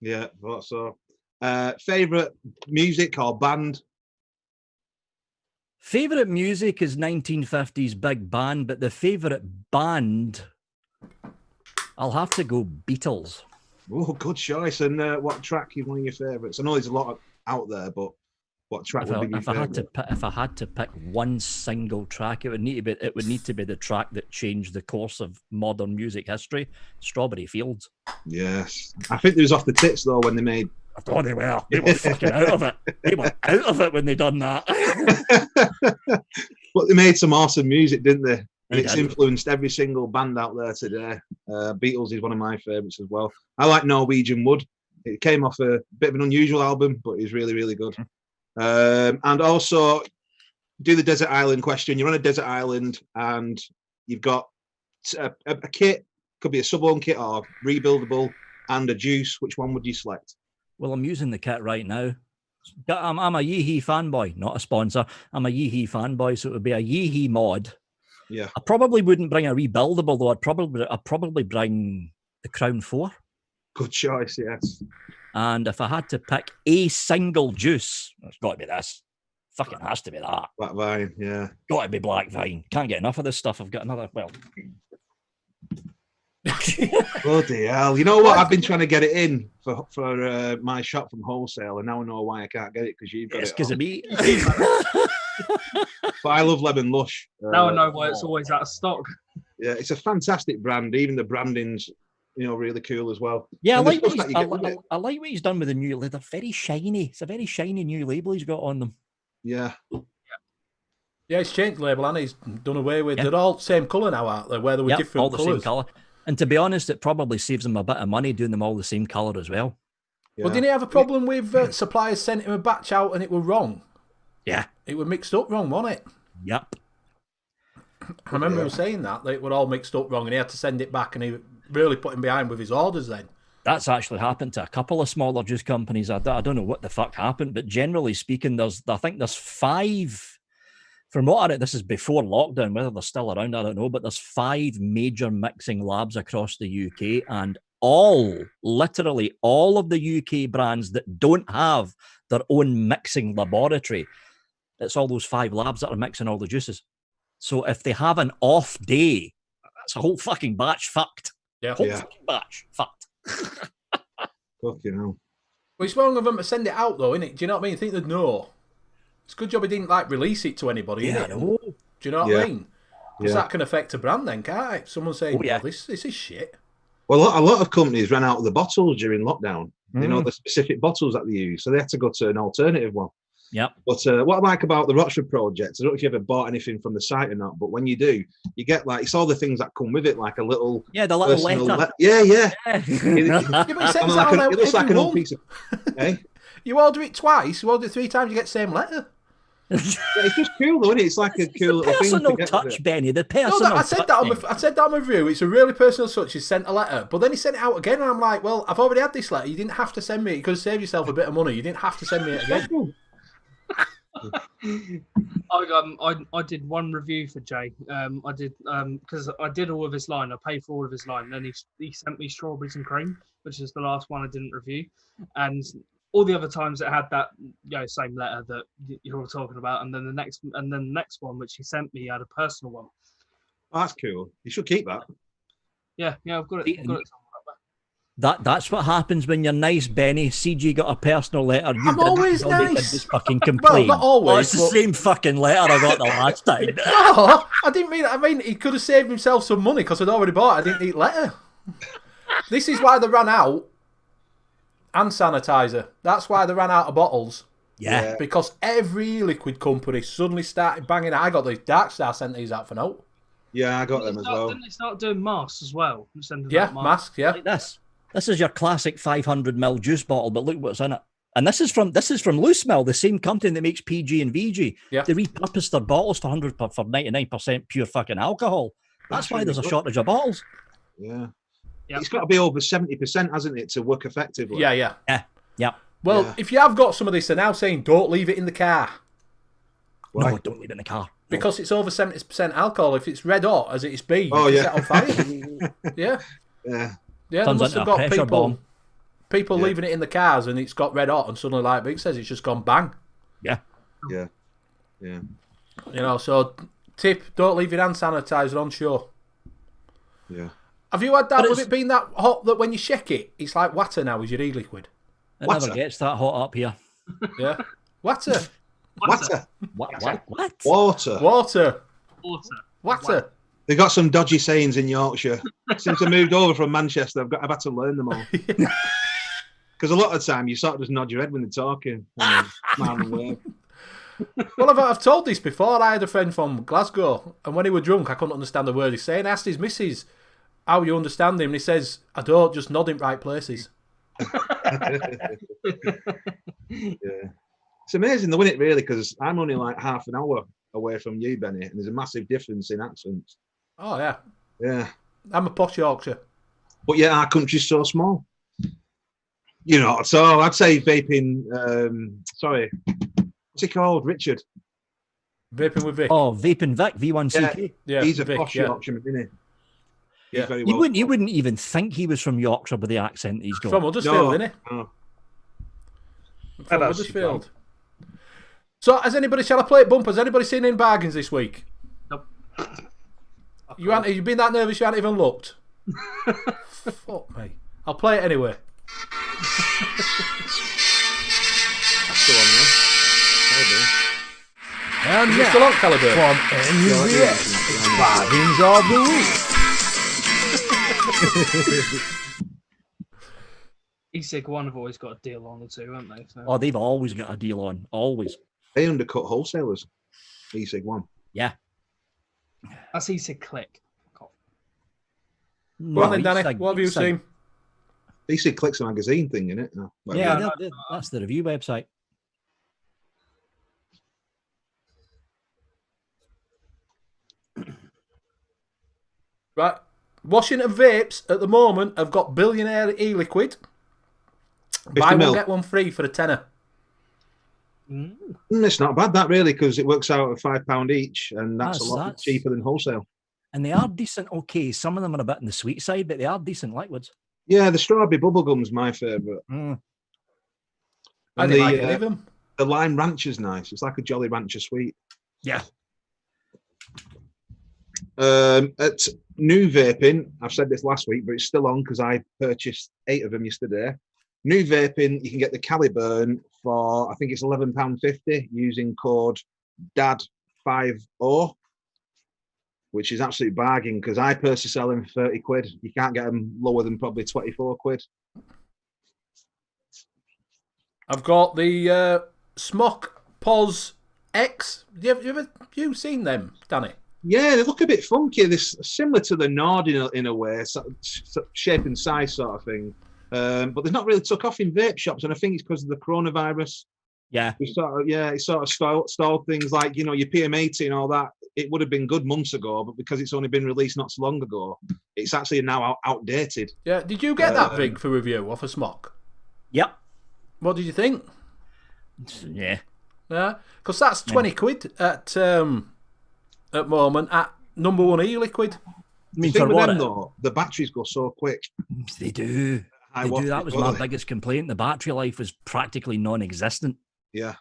Yeah, thought so. Favourite music or band? Favourite music is 1950s big band, but the favourite band, I'll have to go Beatles. Oh, good choice. And what track is one of your favourites? I know there's a lot out there, but what track would be your favourite? If I had to pick one single track, it would need to be the track that changed the course of modern music history. Strawberry Fields. Yes, I think it was off the tits though when they made. Oh, they were. They were fucking out of it. They were out of it when they done that. But they made some awesome music, didn't they? And it's influenced every single band out there today. Beatles is one of my favourites as well. I like Norwegian Wood. It came off a bit of an unusual album, but it's really, really good. And also, do the desert island question. You're on a desert island and you've got a kit, could be a sub-own kit or rebuildable, and a juice. Which one would you select? Well, I'm using the kit right now. I'm a Yeehee fanboy, not a sponsor. I'm a Yeehee fanboy, so it would be a Yeehee mod. Yeah. I probably wouldn't bring a rebuildable, though. I'd probably bring the Crown 4. Good choice, yes. And if I had to pick a single juice, it's got to be this. Fucking has to be that. Black Vine, yeah. Got to be Black Vine. Can't get enough of this stuff. I've got another, well... Bloody hell. You know what? I've been trying to get it in for my shop from wholesale, and now I know why I can't get it because you've got it's it. Because of me. But I love Lemon Lush. Now I know why it's always out of stock. Yeah, it's a fantastic brand. Even the branding's, really cool as well. Yeah, I And like, the stuff that you get with it. I like what he's done with the new. They're very shiny. It's a very shiny new label he's got on them. Yeah. Yeah, he's changed the label and he's done away with. They're all same colour now, aren't they? Where they were different all the colours. same colour. And to be honest, it probably saves them a bit of money doing them all the same colour as well. Yeah. Well, didn't he have a problem with suppliers sent him a batch out and it was wrong? Yeah. It was mixed up wrong, wasn't it? Yep. I remember him saying that it were all mixed up wrong and he had to send it back and he really put him behind with his orders then. That's actually happened to a couple of smaller juice companies. I don't know what the fuck happened, but generally speaking, I think there's 5... From what I read, this is before lockdown, whether they're still around, I don't know, but there's 5 major mixing labs across the UK, and literally all of the UK brands that don't have their own mixing laboratory, it's all those 5 labs that are mixing all the juices. So if they have an off day, that's a whole fucking batch fucked. Yeah. Whole fucking batch fucked. Fucking hell. Well, it's wrong of them to send it out, though, innit? Do you know what I mean? I think they'd know. It's a good job he didn't, like, release it to anybody, Yeah, innit? I know. Do you know what Yeah. I mean? Because Yeah. that can affect a brand then, can't it? Someone saying, Oh, yeah. well, this is shit. Well, a lot of companies ran out of the bottles during lockdown. You know, the specific bottles that they use. So they had to go to an alternative one. Yep. But what I like about the Rochford project, I don't know if you ever bought anything from the site or not, but when you do, you get like, it's all the things that come with it, like a little... Yeah, the little personal letter. Yeah. Yeah, but he sends I'm it like out it looks like every an old month. piece of... eh? You order it twice, you order it 3 times, you get the same letter. Yeah, it's just cool though, isn't it? It's like a cool little thing to Personal get with touch, it. Benny. The No, personal I said touch. that on thing. my, I said that on my review. It's a really personal touch. He sent a letter, but then he sent it out again, and I'm like, well, I've already had this letter. You didn't have to send me it. You could have saved yourself a bit of money. You didn't have to send me it again. I did one review for Jay. I did because I did all of his line. I paid for all of his line. Then he sent me strawberries and cream, which is the last one I didn't review. And all the other times it had that same letter that you're all talking about. And then the next one which he sent me had a personal one. Oh, that's cool. You should keep that. Yeah, I've got it. I've got it That's what happens when you're nice, Benny. CG got a personal letter. I'm always nice. Just fucking complain. Well, not always, Oh, it's the but- same fucking letter I got the last time. No, I didn't mean that. I mean, he could have saved himself some money because I'd already bought it. I didn't need letter. This is why they ran out. Hand sanitizer. That's why they ran out of bottles. Yeah. Because every liquid company suddenly started banging. I got the Dark Star sent these out for note. Yeah, I got them as well. Didn't they start doing masks as well? Sending Yeah, out masks. Yeah. Like this. This is your classic 500ml juice bottle, but look what's in it. And this is from Loose Mill, the same company that makes PG and VG. Yeah. They repurposed their bottles for 99% pure fucking alcohol. That's why really there's a good. shortage of bottles. Yeah. Yep. It's got to be over 70%, hasn't it, to work effectively? Yeah, yeah. Yeah. Well, Yeah. if you have got some of this, they're now saying don't leave it in the car Why? No, don't leave it in the car. because it's over 70% alcohol. If it's red hot as it is be, Oh, you yeah. can set on fire. Yeah. Yeah. Yeah, they Turns must into have a got pressure bomb. people Yeah. leaving it in the cars and it's got red hot and suddenly, like Big says, it's just gone bang. Yeah. Yeah. Yeah. You know, so tip, don't leave your hand sanitizer on shore. Yeah. Have you had that But with it's- it being that hot that when you shake it, it's like water now is your e-liquid? It What's never that? gets that hot up here. Yeah. Water. Water. What? Water. Water. water. Water. They got some dodgy sayings in Yorkshire. Since I moved over from Manchester, I've had to learn them all. Because a lot of the time you sort of just nod your head when they're talking. And smile and wave. Well, I've told this before. I had a friend from Glasgow, and when he was drunk, I couldn't understand the word he's saying. I asked his missus how you understand him, and he says, I don't, just nod in right places. Yeah. It's amazing though, isn't it, really? Because I'm only like half an hour away from you, Benny, and there's a massive difference in accents. Oh, yeah. Yeah. I'm a posh Yorkshire. But yeah, our country's so small. You know, so I'd say vaping, what's he called? Richard. Vaping with Vic. Oh, Vaping Vic, V1CK. yeah, He's a Vic, posh yeah. Yorkshireman, isn't he? He's Yeah. very You well. wouldn't even think he was from Yorkshire with the accent that he's got. From Huddersfield, isn't he? No. From That's Huddersfield. So, has anybody, shall I play it bump? Has anybody seen any bargains this week? Nope. You've been that nervous you haven't even looked? Fuck me. I'll play it anyway. That's the one, though. And Mr. Long Caliber. From N.U.V.S. Bargains of the week. E-Sig One have always got a deal on the two, haven't they? So. Oh, they've always got a deal on. Always. They undercut wholesalers. E-Sig one. Yeah. That's E-Sig Click. Go on then, Danny. What have you seen? E-Sig Click's a magazine thing, isn't it? No. Well, Yeah, that's the review website. Right. Washington Vapes at the moment have got billionaire e-liquid. Buy 50 one, mil. get one free for a tenner. It's not bad, that, really, because it works out at £5 each, and that's a lot That's- cheaper than whole. And they are decent. Okay, some of them are a bit on the sweet side, but they are decent liquids. Yeah, the strawberry bubblegum's my favourite. Mm. I And didn't like any of them. the lime rancher's nice. It's like a Jolly Rancher sweet. Yeah. At New Vaping, I've said this last week, but it's still on because I purchased 8 of them yesterday. New Vaping, you can get the Caliburn for, I think it's £11.50 using code DAD50, which is absolute bargain because I personally sell them for 30 quid. You can't get them lower than probably 24 quid. I've got the Smock Pos X. You seen them, Danny? Yeah, they look a bit funky. This similar to the Nord in a way, shape and size sort of thing. But they've not really took off in vape shops, and I think it's because of the coronavirus. Yeah. It sort of stalled things like, your PM80 and all that. It would have been good months ago, but because it's only been released not so long ago, it's actually now outdated. Yeah. Did you get that Vic for review off a Smock? Yep. What did you think? Yeah. Yeah, because that's 20 quid at moment at number one e-liquid. I mean, the thing for with what them, though, the batteries go so quick. they do. They do. That was my biggest complaint. The battery life was practically non-existent. Yeah.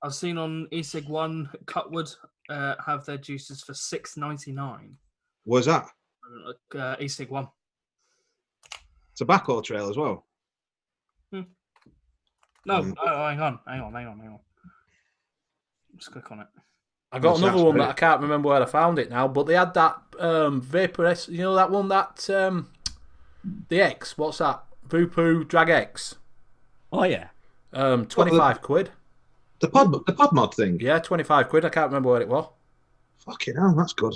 I've seen on eSig One Cutwood have their juices for $6.99. Where's that? eSig One. Tobacco trail as well. No, hang on. Just click on it. I got That's another one great. that I can't remember where I found it now, but they had that Vapor S, that one that the X, what's that? Voopoo Drag X. Oh yeah. 25 quid. The pod mod thing. Yeah, 25 quid. I can't remember what it was. Fucking hell, that's good.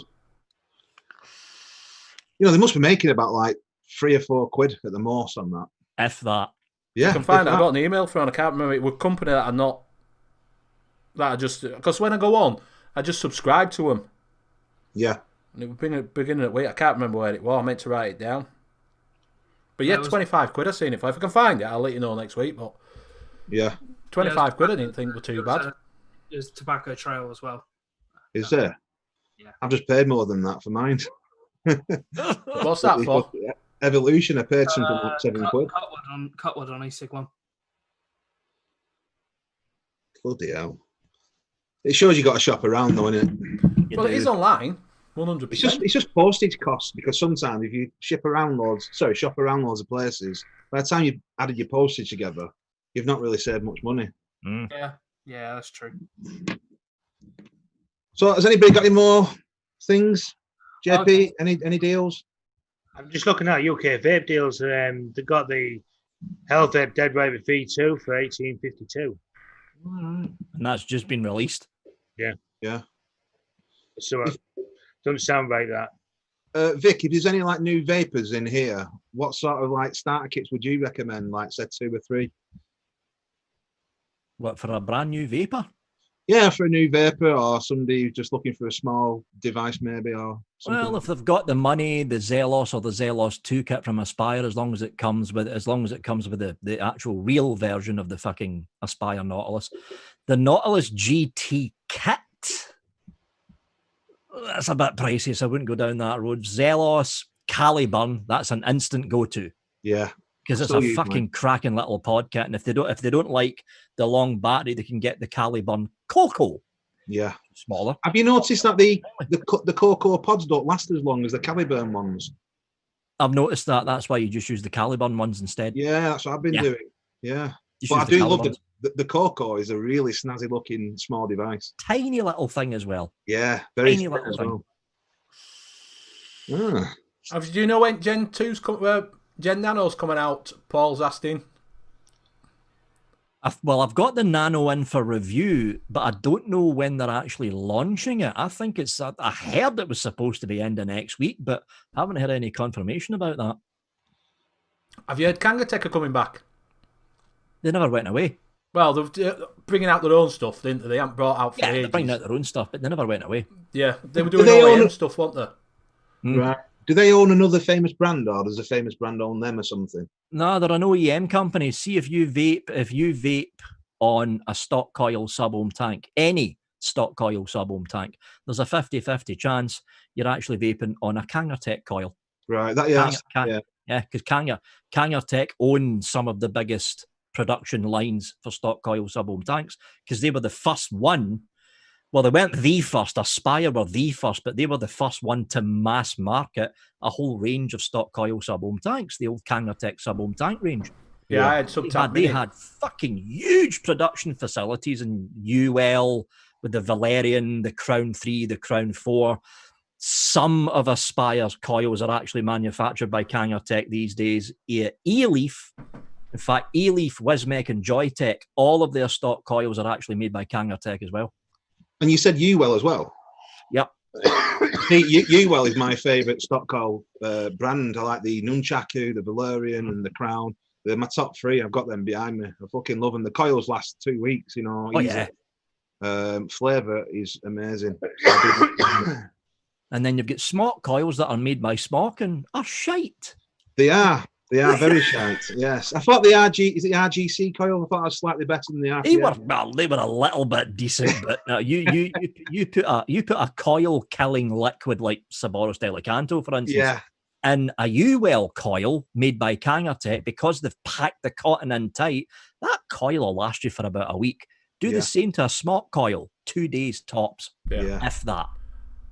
They must be making about like 3 or 4 quid at the most on that. If that. Yeah, I can find it. I got an email from, I can't remember. It was a company that I just, because when I go on, I just subscribe to them. Yeah. And it was beginning of the week. I can't remember where it was. I meant to write it down. But yeah, 25 quid. I've seen it. If I can find it, I'll let you know next week. But Yeah. 25 quid I didn't think were too bad. There's Tobacco Trail as well. Is there? Yeah. I've just paid more than that for mine. What's that for? Evolution, I paid something like 7 quid. Cutwood on eSig One. Bloody hell. It shows you got to shop around though, innit? Well, it is online. 100%. It's just postage costs, because sometimes if you shop around loads of places, by the time you've added your postage together, you've not really saved much money. Yeah, that's true. So has anybody got any more things? JP, any deals? I'm just looking at UK vape deals. They've got the Health Vape Dead Rabbit V2 for $18.52. And that's just been released. Yeah. So doesn't sound right, that. Vic, if there's any like new vapors in here, what sort of like starter kits would you recommend? Like, say 2 or 3? What, for a brand new vapor? Yeah, for a new vapor, or somebody who's just looking for a small device, maybe, or something. Well, if they've got the money, the Zelos or the Zelos 2 kit from Aspire, as long as it comes with the actual real version of the fucking Aspire Nautilus. The Nautilus GT kit, that's a bit pricey, so I wouldn't go down that road. Zelos, Caliburn, that's an instant go-to. Yeah. Because it's a fucking cracking little pod kit, and if they don't like the long battery, they can get the Caliburn Coco. Yeah. Smaller. Have you noticed that the Coco pods don't last as long as the Caliburn ones? I've noticed that. That's why you just use the Caliburn ones instead. Yeah, that's what I've been doing. Yeah. Just But use I the do love Caliburns. the Coco is a really snazzy looking small device. Tiny little thing as well. Yeah, very Tiny thin little as thing. well. Do you know when Gen 2's Gen Nano's coming out? Paul's asking. I've got the Nano in for review, but I don't know when they're actually launching it. I think I heard it was supposed to be end of next week, but I haven't heard any confirmation about that. Have you heard Kangateka coming back? They never went away. Well, they're bringing out their own stuff, didn't they? They haven't brought out for Yeah, they're ages. bringing out their own stuff, but they never went away. Yeah, they were Do doing they OEM own- stuff, weren't they? Right. Do they own another famous brand, or does a famous brand own them or something? No, they're an OEM company. See, if you vape on a stock coil sub-ohm tank, any stock coil sub-ohm tank, there's a 50-50 chance you're actually vaping on a Kangatech coil. Right. That, yeah. Yeah, because Kanger Tech own some of the biggest production lines for stock coil sub-ohm tanks, because they were the first one. Well, they weren't the first. Aspire were the first, but they were the first one to mass market a whole range of stock coil sub-ohm tanks, the old Kanger Tech sub-ohm tank range. Yeah, I had Subtank They Mini. had fucking huge production facilities in UL with the Valerian, the Crown 3, the Crown 4. Some of Aspire's coils are actually manufactured by Kanger Tech these days. E-Leaf, in fact, E-Leaf, Wismec and Joytech, all of their stock coils are actually made by Kanger Tech as well. And you said U-Well as well? Yep. See, U-Well is my favourite stock coil brand. I like the Nunchaku, the Valerian and the Crown. They're my top three. I've got them behind me. I fucking love them. The coils last 2 weeks, you know. Oh, easy. yeah. Flavour is amazing. And then you've got Smock coils that are made by Smock and are shite. They are very shite. Yes, I thought the is it the RGC coil? I thought I was slightly better than the RPM. They were a little bit decent, but no, you put a coil killing liquid like Saboros Delicanto, for instance, Yeah. in a U-Well coil made by Kanger Tech, because they've packed the cotton in tight. That coil will last you for about a week. Do the same to a Smock coil, 2 days tops, if that.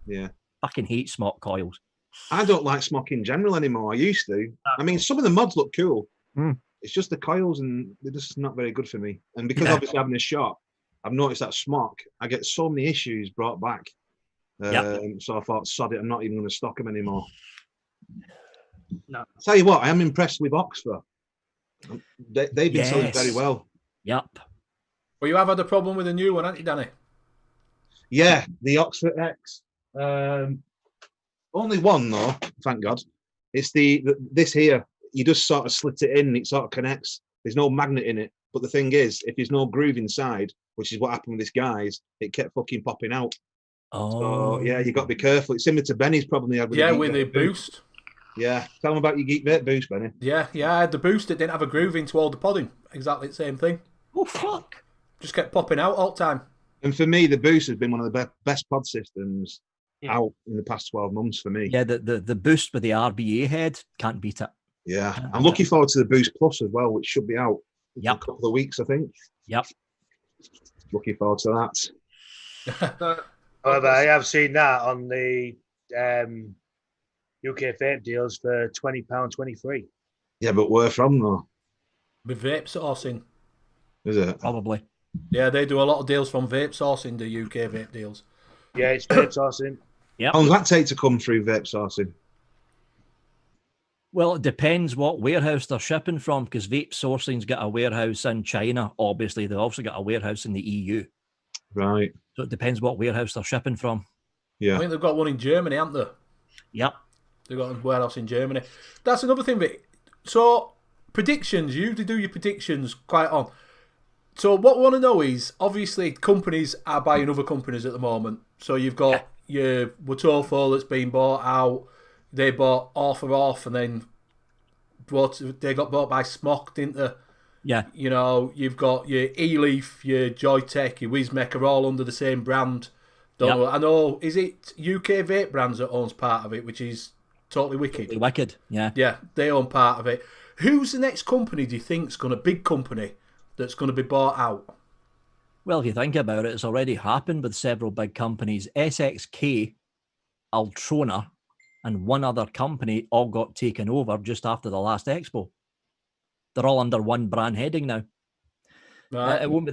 Yeah. Fucking hate Smock coils. I don't like Smock in general anymore. I used to. I mean, some of the mods look cool. It's just the coils, and they're just not very good for me. And because obviously having a shop, I've noticed that Smock, I get so many issues brought back. So I thought, sod it, I'm not even going to stock them anymore. No. I'll tell you what, I am impressed with Oxford. They've been selling very well. Yep. Well, you have had a problem with the new one, haven't you, Danny? Yeah, the Oxford X. Only one though, thank God. It's this here. You just sort of slit it in, it sort of connects. There's no magnet in it. But the thing is, if there's no groove inside, which is what happened with this guy's, it kept fucking popping out. Oh. So yeah, you got to be careful. It's similar to Benny's probably had with the boost. Yeah, tell them about your Geek Vape boost, Benny. Yeah, I had the boost. It didn't have a groove into all the podding. Exactly the same thing. Oh fuck! Just kept popping out all the time. And for me, the boost has been one of the best pod systems out in the past 12 months for me. Yeah, the boost with the RBA head, can't beat it. Yeah, I'm looking forward to the Boost Plus as well, which should be out in a couple of weeks, I think. Yep. Looking forward to that. However, I have seen that on the UK vape deals for £20.23. Yeah, but where from though? With Vape sourcing. Is it? Probably. Yeah, they do a lot of deals from Vape sourcing, the UK Vape deals. Yeah, it's vape sourcing. Yeah. How long does that take to come through vape sourcing? Well, it depends what warehouse they're shipping from, because Vape Sourcing's got a warehouse in China. Obviously, they've also got a warehouse in the EU. Right. So it depends what warehouse they're shipping from. Yeah. I think they've got one in Germany, haven't they? Yep. They've got a warehouse in Germany. That's another thing. So, predictions. You do your predictions quite on. So what we want to know is, obviously, companies are buying other companies at the moment. So you've got your Watofo that's been bought out. They bought off, and then they got bought by Smock, didn't they? Yeah. You know, you've got your E-Leaf, your Joytech, your Wismec are all under the same brand. Don't know. I know, is it UK Vape Brands that owns part of it, which is totally wicked? Totally wicked, yeah. Yeah, they own part of it. Who's the next company, do you think, is going to, big company, that's going to be bought out? Well, if you think about it, it's already happened with several big companies. SXK, Altrona, and one other company all got taken over just after the last expo. They're all under one brand heading now. Right. It won't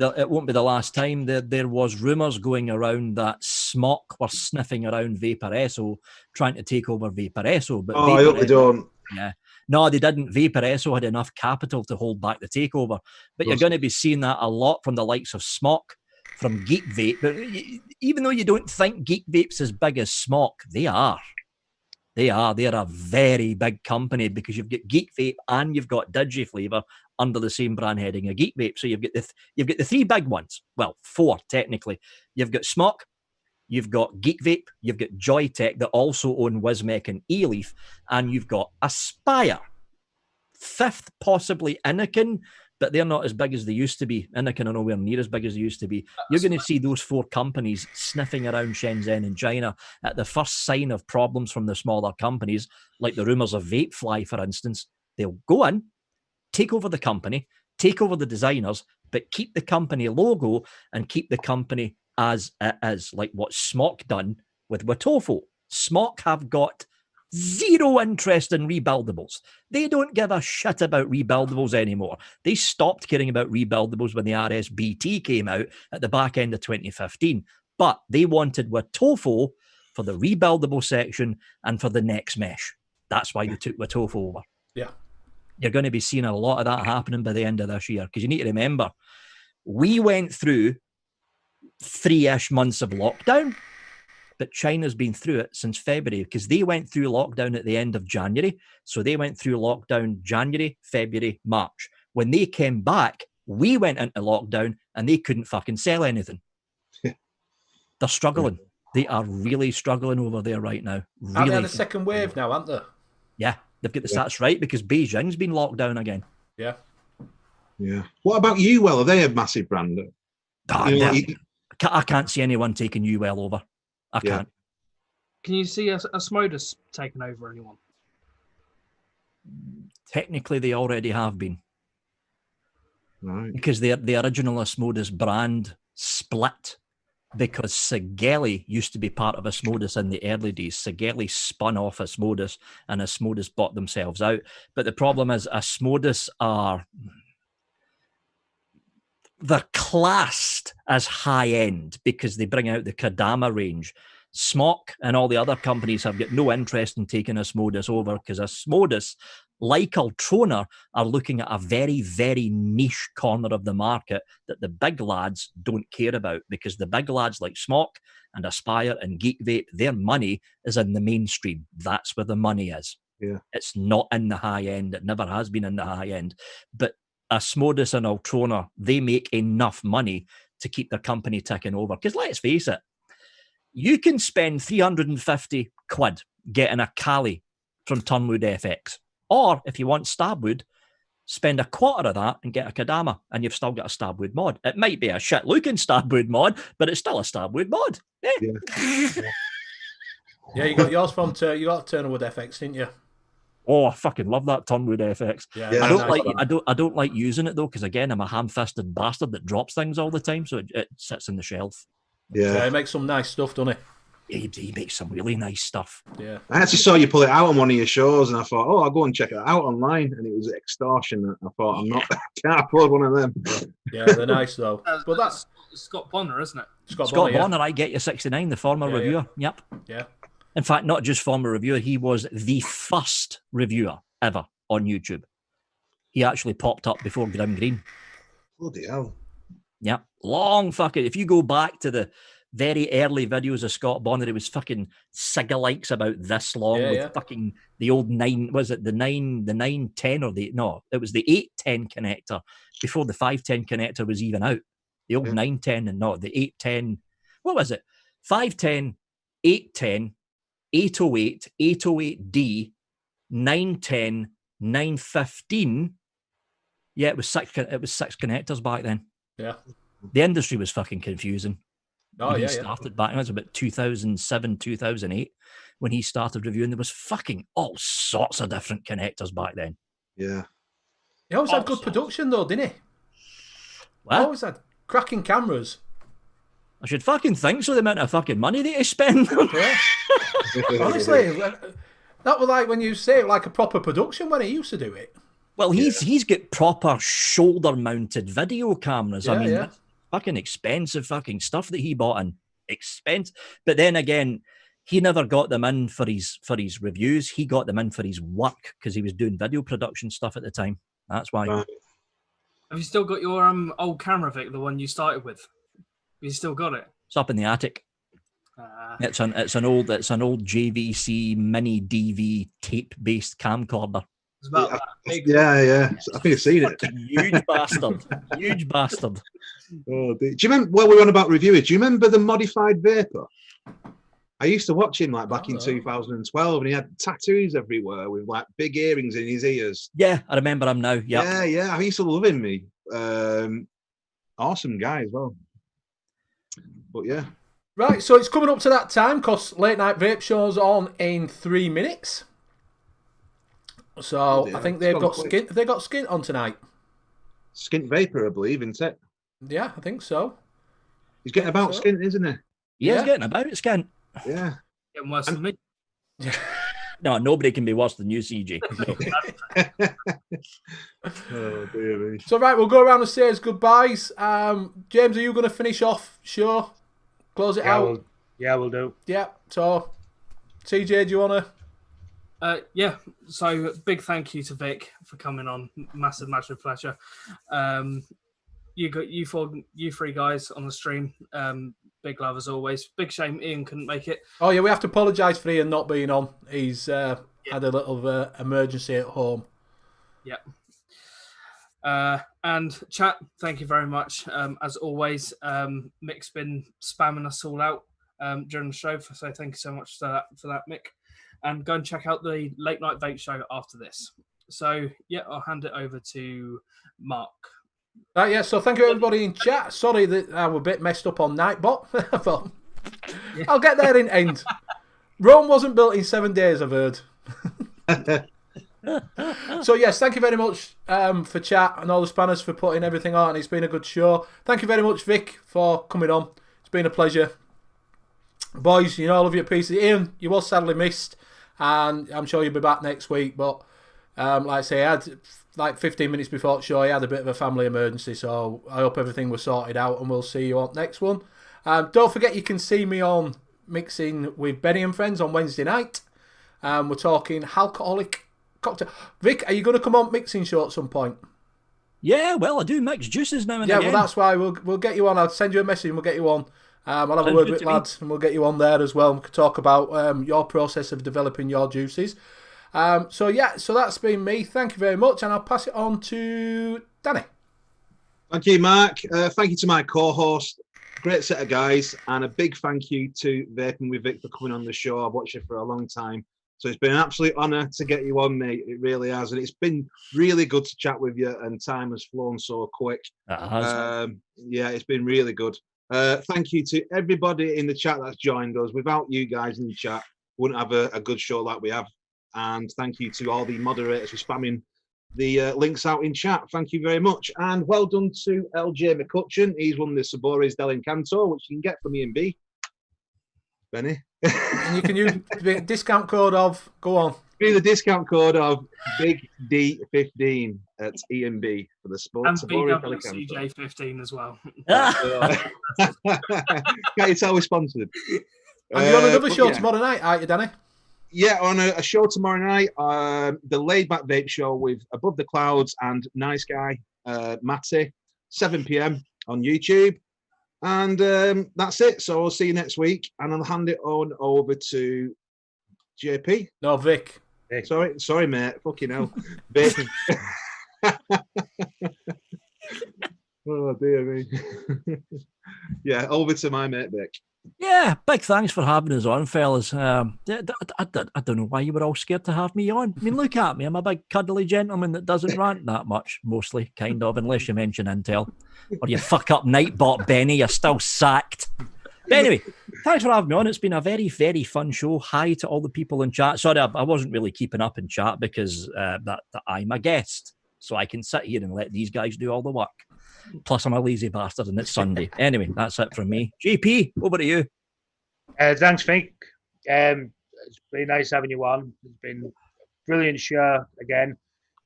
be the last time. There was rumours going around that Smock were sniffing around Vaporesso, trying to take over Vaporesso. But I hope they don't. Yeah. No, they didn't. Vaporesso had enough capital to hold back the takeover. But you're going to be seeing that a lot from the likes of Smock, from Geek Vape. But even though you don't think Geek Vape's as big as Smock, they are. They're a very big company, because you've got Geek Vape and you've got DigiFlavor under the same brand heading of Geek Vape. So you've got the three big ones. Well, four technically. You've got Smock, you've got Geek Vape, you've got Joytech that also own Wismec and E-Leaf, and you've got Aspire. Fifth, possibly Anakin, but they're not as big as they used to be, and they're kind of nowhere near as big as they used to be. You're going to see those 4 companies sniffing around Shenzhen in China at the first sign of problems from the smaller companies, like the rumours of Vape fly, for instance. They'll go in, take over the company, take over the designers, but keep the company logo and keep the company as it is, like what Smock done with Watofo. Smock have got zero interest in rebuildables. They don't give a shit about rebuildables anymore. They stopped caring about rebuildables when the RSBT came out at the back end of 2015. But they wanted Watofo for the rebuildable section and for the next mesh. That's why they took Watofo over. Yeah. You're going to be seeing a lot of that happening by the end of this year, because you need to remember, we went through 3-ish months of lockdown, but China's been through it since February, because they went through lockdown at the end of January. So they went through lockdown January, February, March. When they came back, we went into lockdown and they couldn't fucking sell anything. They're struggling. They are really struggling over there right now. Really. Are they on a second wave now, aren't they? Yeah, they've got the stats right, because Beijing's been locked down again. Yeah. Yeah. What about U.Well? Are they a massive brand? I can't see anyone taking U.Well over. I can't. Can you see a Smodus taking over anyone? Technically, they already have been. Right. Because the original Asmodus brand split, because Segeli used to be part of Asmodus in the early days. Segeli spun off Asmodus, and Asmodus bought themselves out. But the problem is Asmodus they're classed as high-end because they bring out the Kodama range. Smock and all the other companies have got no interest in taking Asmodus over, because Asmodus, like Ultrona, are looking at a very, very niche corner of the market that the big lads don't care about, because the big lads like Smock and Aspire and Geek Vape, their money is in the mainstream. That's where the money is. Yeah. It's not in the high end. It never has been in the high end. But Asmodus and Ultrona, they make enough money to keep their company ticking over. Because let's face it, you can spend 350 quid getting a Kali from Turnwood FX. Or if you want Stabwood, spend a quarter of that and get a Kodama, and you've still got a Stabwood mod. It might be a shit-looking Stabwood mod, but it's still a Stabwood mod. Yeah, you got yours from you got Turnwood FX, didn't you? Oh, I fucking love that Turnwood FX. Yeah, I don't like using it though, because again, I'm a ham-fisted bastard that drops things all the time, so it sits in the shelf. Yeah, he makes some nice stuff, doesn't he? He makes some really nice stuff. Yeah. I actually saw you pull it out on one of your shows, and I thought, I'll go and check it out online, and it was extortion. I thought, I can't afford one of them. Yeah, they're nice though. But that's Scott Bonner, isn't it? Scott Bonner, I Get You 69, the former reviewer. Yep. Yeah. In fact, not just former reviewer, he was the first reviewer ever on YouTube. He actually popped up before Grim Green. Bloody hell. Yeah, long fucking. If you go back to the very early videos of Scott Bonner, it was fucking Sigalikes about this long with fucking the old 9. Was it the 910 or it was the 810 connector before the 510 connector was even out. The old 910 and not the 810. What was it? 510, 810, 808, 808D, 910, 915. Yeah, it was six connectors back then. Yeah. The industry was fucking confusing. Oh, he started back, it was about 2007, 2008 when he started reviewing. There was fucking all sorts of different connectors back then. Yeah. He always had good production though, didn't he? What? He always had cracking cameras. I should fucking think so, the amount of fucking money that he spent. Yeah. Honestly, that was like when you say it, like a proper production when he used to do it. Well, he's got proper shoulder-mounted video cameras. Yeah, I mean, that's fucking expensive fucking stuff that he bought in. But then again, he never got them in for his reviews. He got them in for his work because he was doing video production stuff at the time. That's why. Right. Have you still got your old camera, Vic, the one you started with? Have you still got it? It's up in the attic. It's an old JVC mini DV tape-based camcorder. It's about that big. Yeah. I think I've seen it. Huge bastard. Huge bastard. Oh, do you remember, well, we were on about reviewers, do you remember the Modified Vapor? I used to watch him back in 2012, and he had tattoos everywhere with big earrings in his ears. Yeah, I remember him now. Yeah. I used to love him, me. Awesome guy as well. But yeah. Right, so it's coming up to that time because late night vape show's on in 3 minutes. So Oh dear, I think it's they've gone got quick. skin. They got skin on tonight. Skint Vapor, I believe, isn't it? Yeah, I think so. He's getting about so. Skint, isn't he? He is Yeah. getting about it, Scan. Yeah. Getting worse than me. No, nobody can be worse than you, CJ. No. Oh dear me. So right, we'll go around and say his goodbyes. James, are you going to finish off? Sure. Close it out. We'll do. Yeah. So, CJ, do you want to? Yeah, so big thank you to Vic for coming on. Massive pleasure. You three guys on the stream. Big love as always. Big shame Ian couldn't make it. Oh yeah, we have to apologise for Ian not being on. He's had a little emergency at home. Yep. And chat, thank you very much. As always, Mick's been spamming us all out during the show, so thank you so much for that, Mick. And go and check out the Late Night Vape show after this. So yeah, I'll hand it over to Mark. Yeah, so thank you everybody in chat. Sorry that I was a bit messed up on Nightbot. But I'll get there in end. Rome wasn't built in 7 days, I've heard. So yes, thank you very much for chat and all the spanners for putting everything on. It's been a good show. Thank you very much, Vic, for coming on. It's been a pleasure. Boys, you know, I love your pieces. Ian, you was sadly missed, and I'm sure you'll be back next week. But like I say, I had like 15 minutes before the show, he had a bit of a family emergency, so I hope everything was sorted out, and we'll see you on next one. Don't forget, you can see me on Mixing with Benny and Friends on Wednesday night. We're talking alcoholic cocktail. Vic, are you going to come on Mixing Show at some point? Yeah, well, I do mix juices now and again. Yeah, well, that's why we'll get you on. I'll send you a message and we'll get you on. I'll have a word with lads and we'll get you on there as well. We can talk about your process of developing your juices. So that's been me. Thank you very much, and I'll pass it on to Danny. Thank you, Mark. Thank you to my co-host. Great set of guys, and a big thank you to Vaping with Vic for coming on the show. I've watched you for a long time, so it's been an absolute honour to get you on, mate. It really has, and it's been really good to chat with you. And time has flown so quick. Yeah, it's been really good. Thank you to everybody in the chat that's joined us. Without you guys in the chat, we wouldn't have a good show like we have. And thank you to all the moderators for spamming the links out in chat. Thank you very much. And well done to LJ McCutcheon. He's won the Sabores del Encanto, which you can get from E&B. Benny? And you can use the discount code of, go on. Be the discount code of Big D15 at E&B for the sports. And BWCJ15 as well. Can't you tell we're sponsored? And you're on another show tomorrow night, aren't you, Danny? Yeah, on a show tomorrow night, the Laid Back Vape show with Above the Clouds and Nice Guy, Matty, 7 p.m. on YouTube. And that's it. So I'll see you next week. And I'll hand it on over to JP. No, Vic. Sorry, mate. Fucking hell. Vic. Oh, dear me. Yeah, over to my mate, Vic. Yeah, big thanks for having us on, fellas. I don't know why you were all scared to have me on. I mean, look at me. I'm a big cuddly gentleman that doesn't rant that much, mostly, kind of, unless you mention Intel. Or you fuck up Nightbot, Benny, you're still sacked. But anyway, thanks for having me on. It's been a very, very fun show. Hi to all the people in chat. Sorry, I wasn't really keeping up in chat because that I'm a guest. So I can sit here and let these guys do all the work. Plus, I'm a lazy bastard and it's Sunday. Anyway, that's it from me. GP, over to you. Thanks, Vic. It's been nice having you on. It's been a brilliant show again.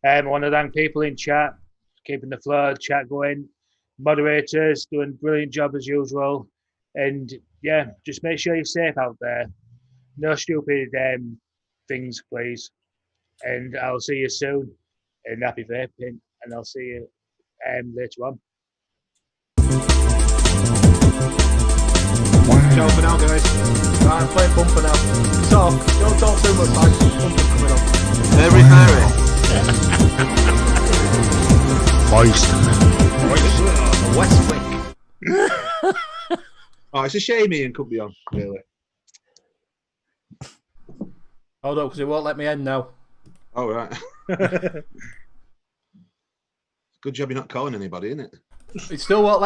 I want to thank people in chat, keeping the flow of chat going. Moderators doing a brilliant job as usual. And yeah, just make sure you're safe out there. No stupid things, please. And I'll see you soon. And happy vaping. And I'll see you later on. Ciao for now, guys. Right, I'm playing Bumper now. Don't talk too much, like Bumper coming up. Every Harry. Westwick. Oh, it's a shame Ian couldn't be on, really. Hold up, because it won't let me end now. All right. Good job you're not calling anybody, innit? It still won't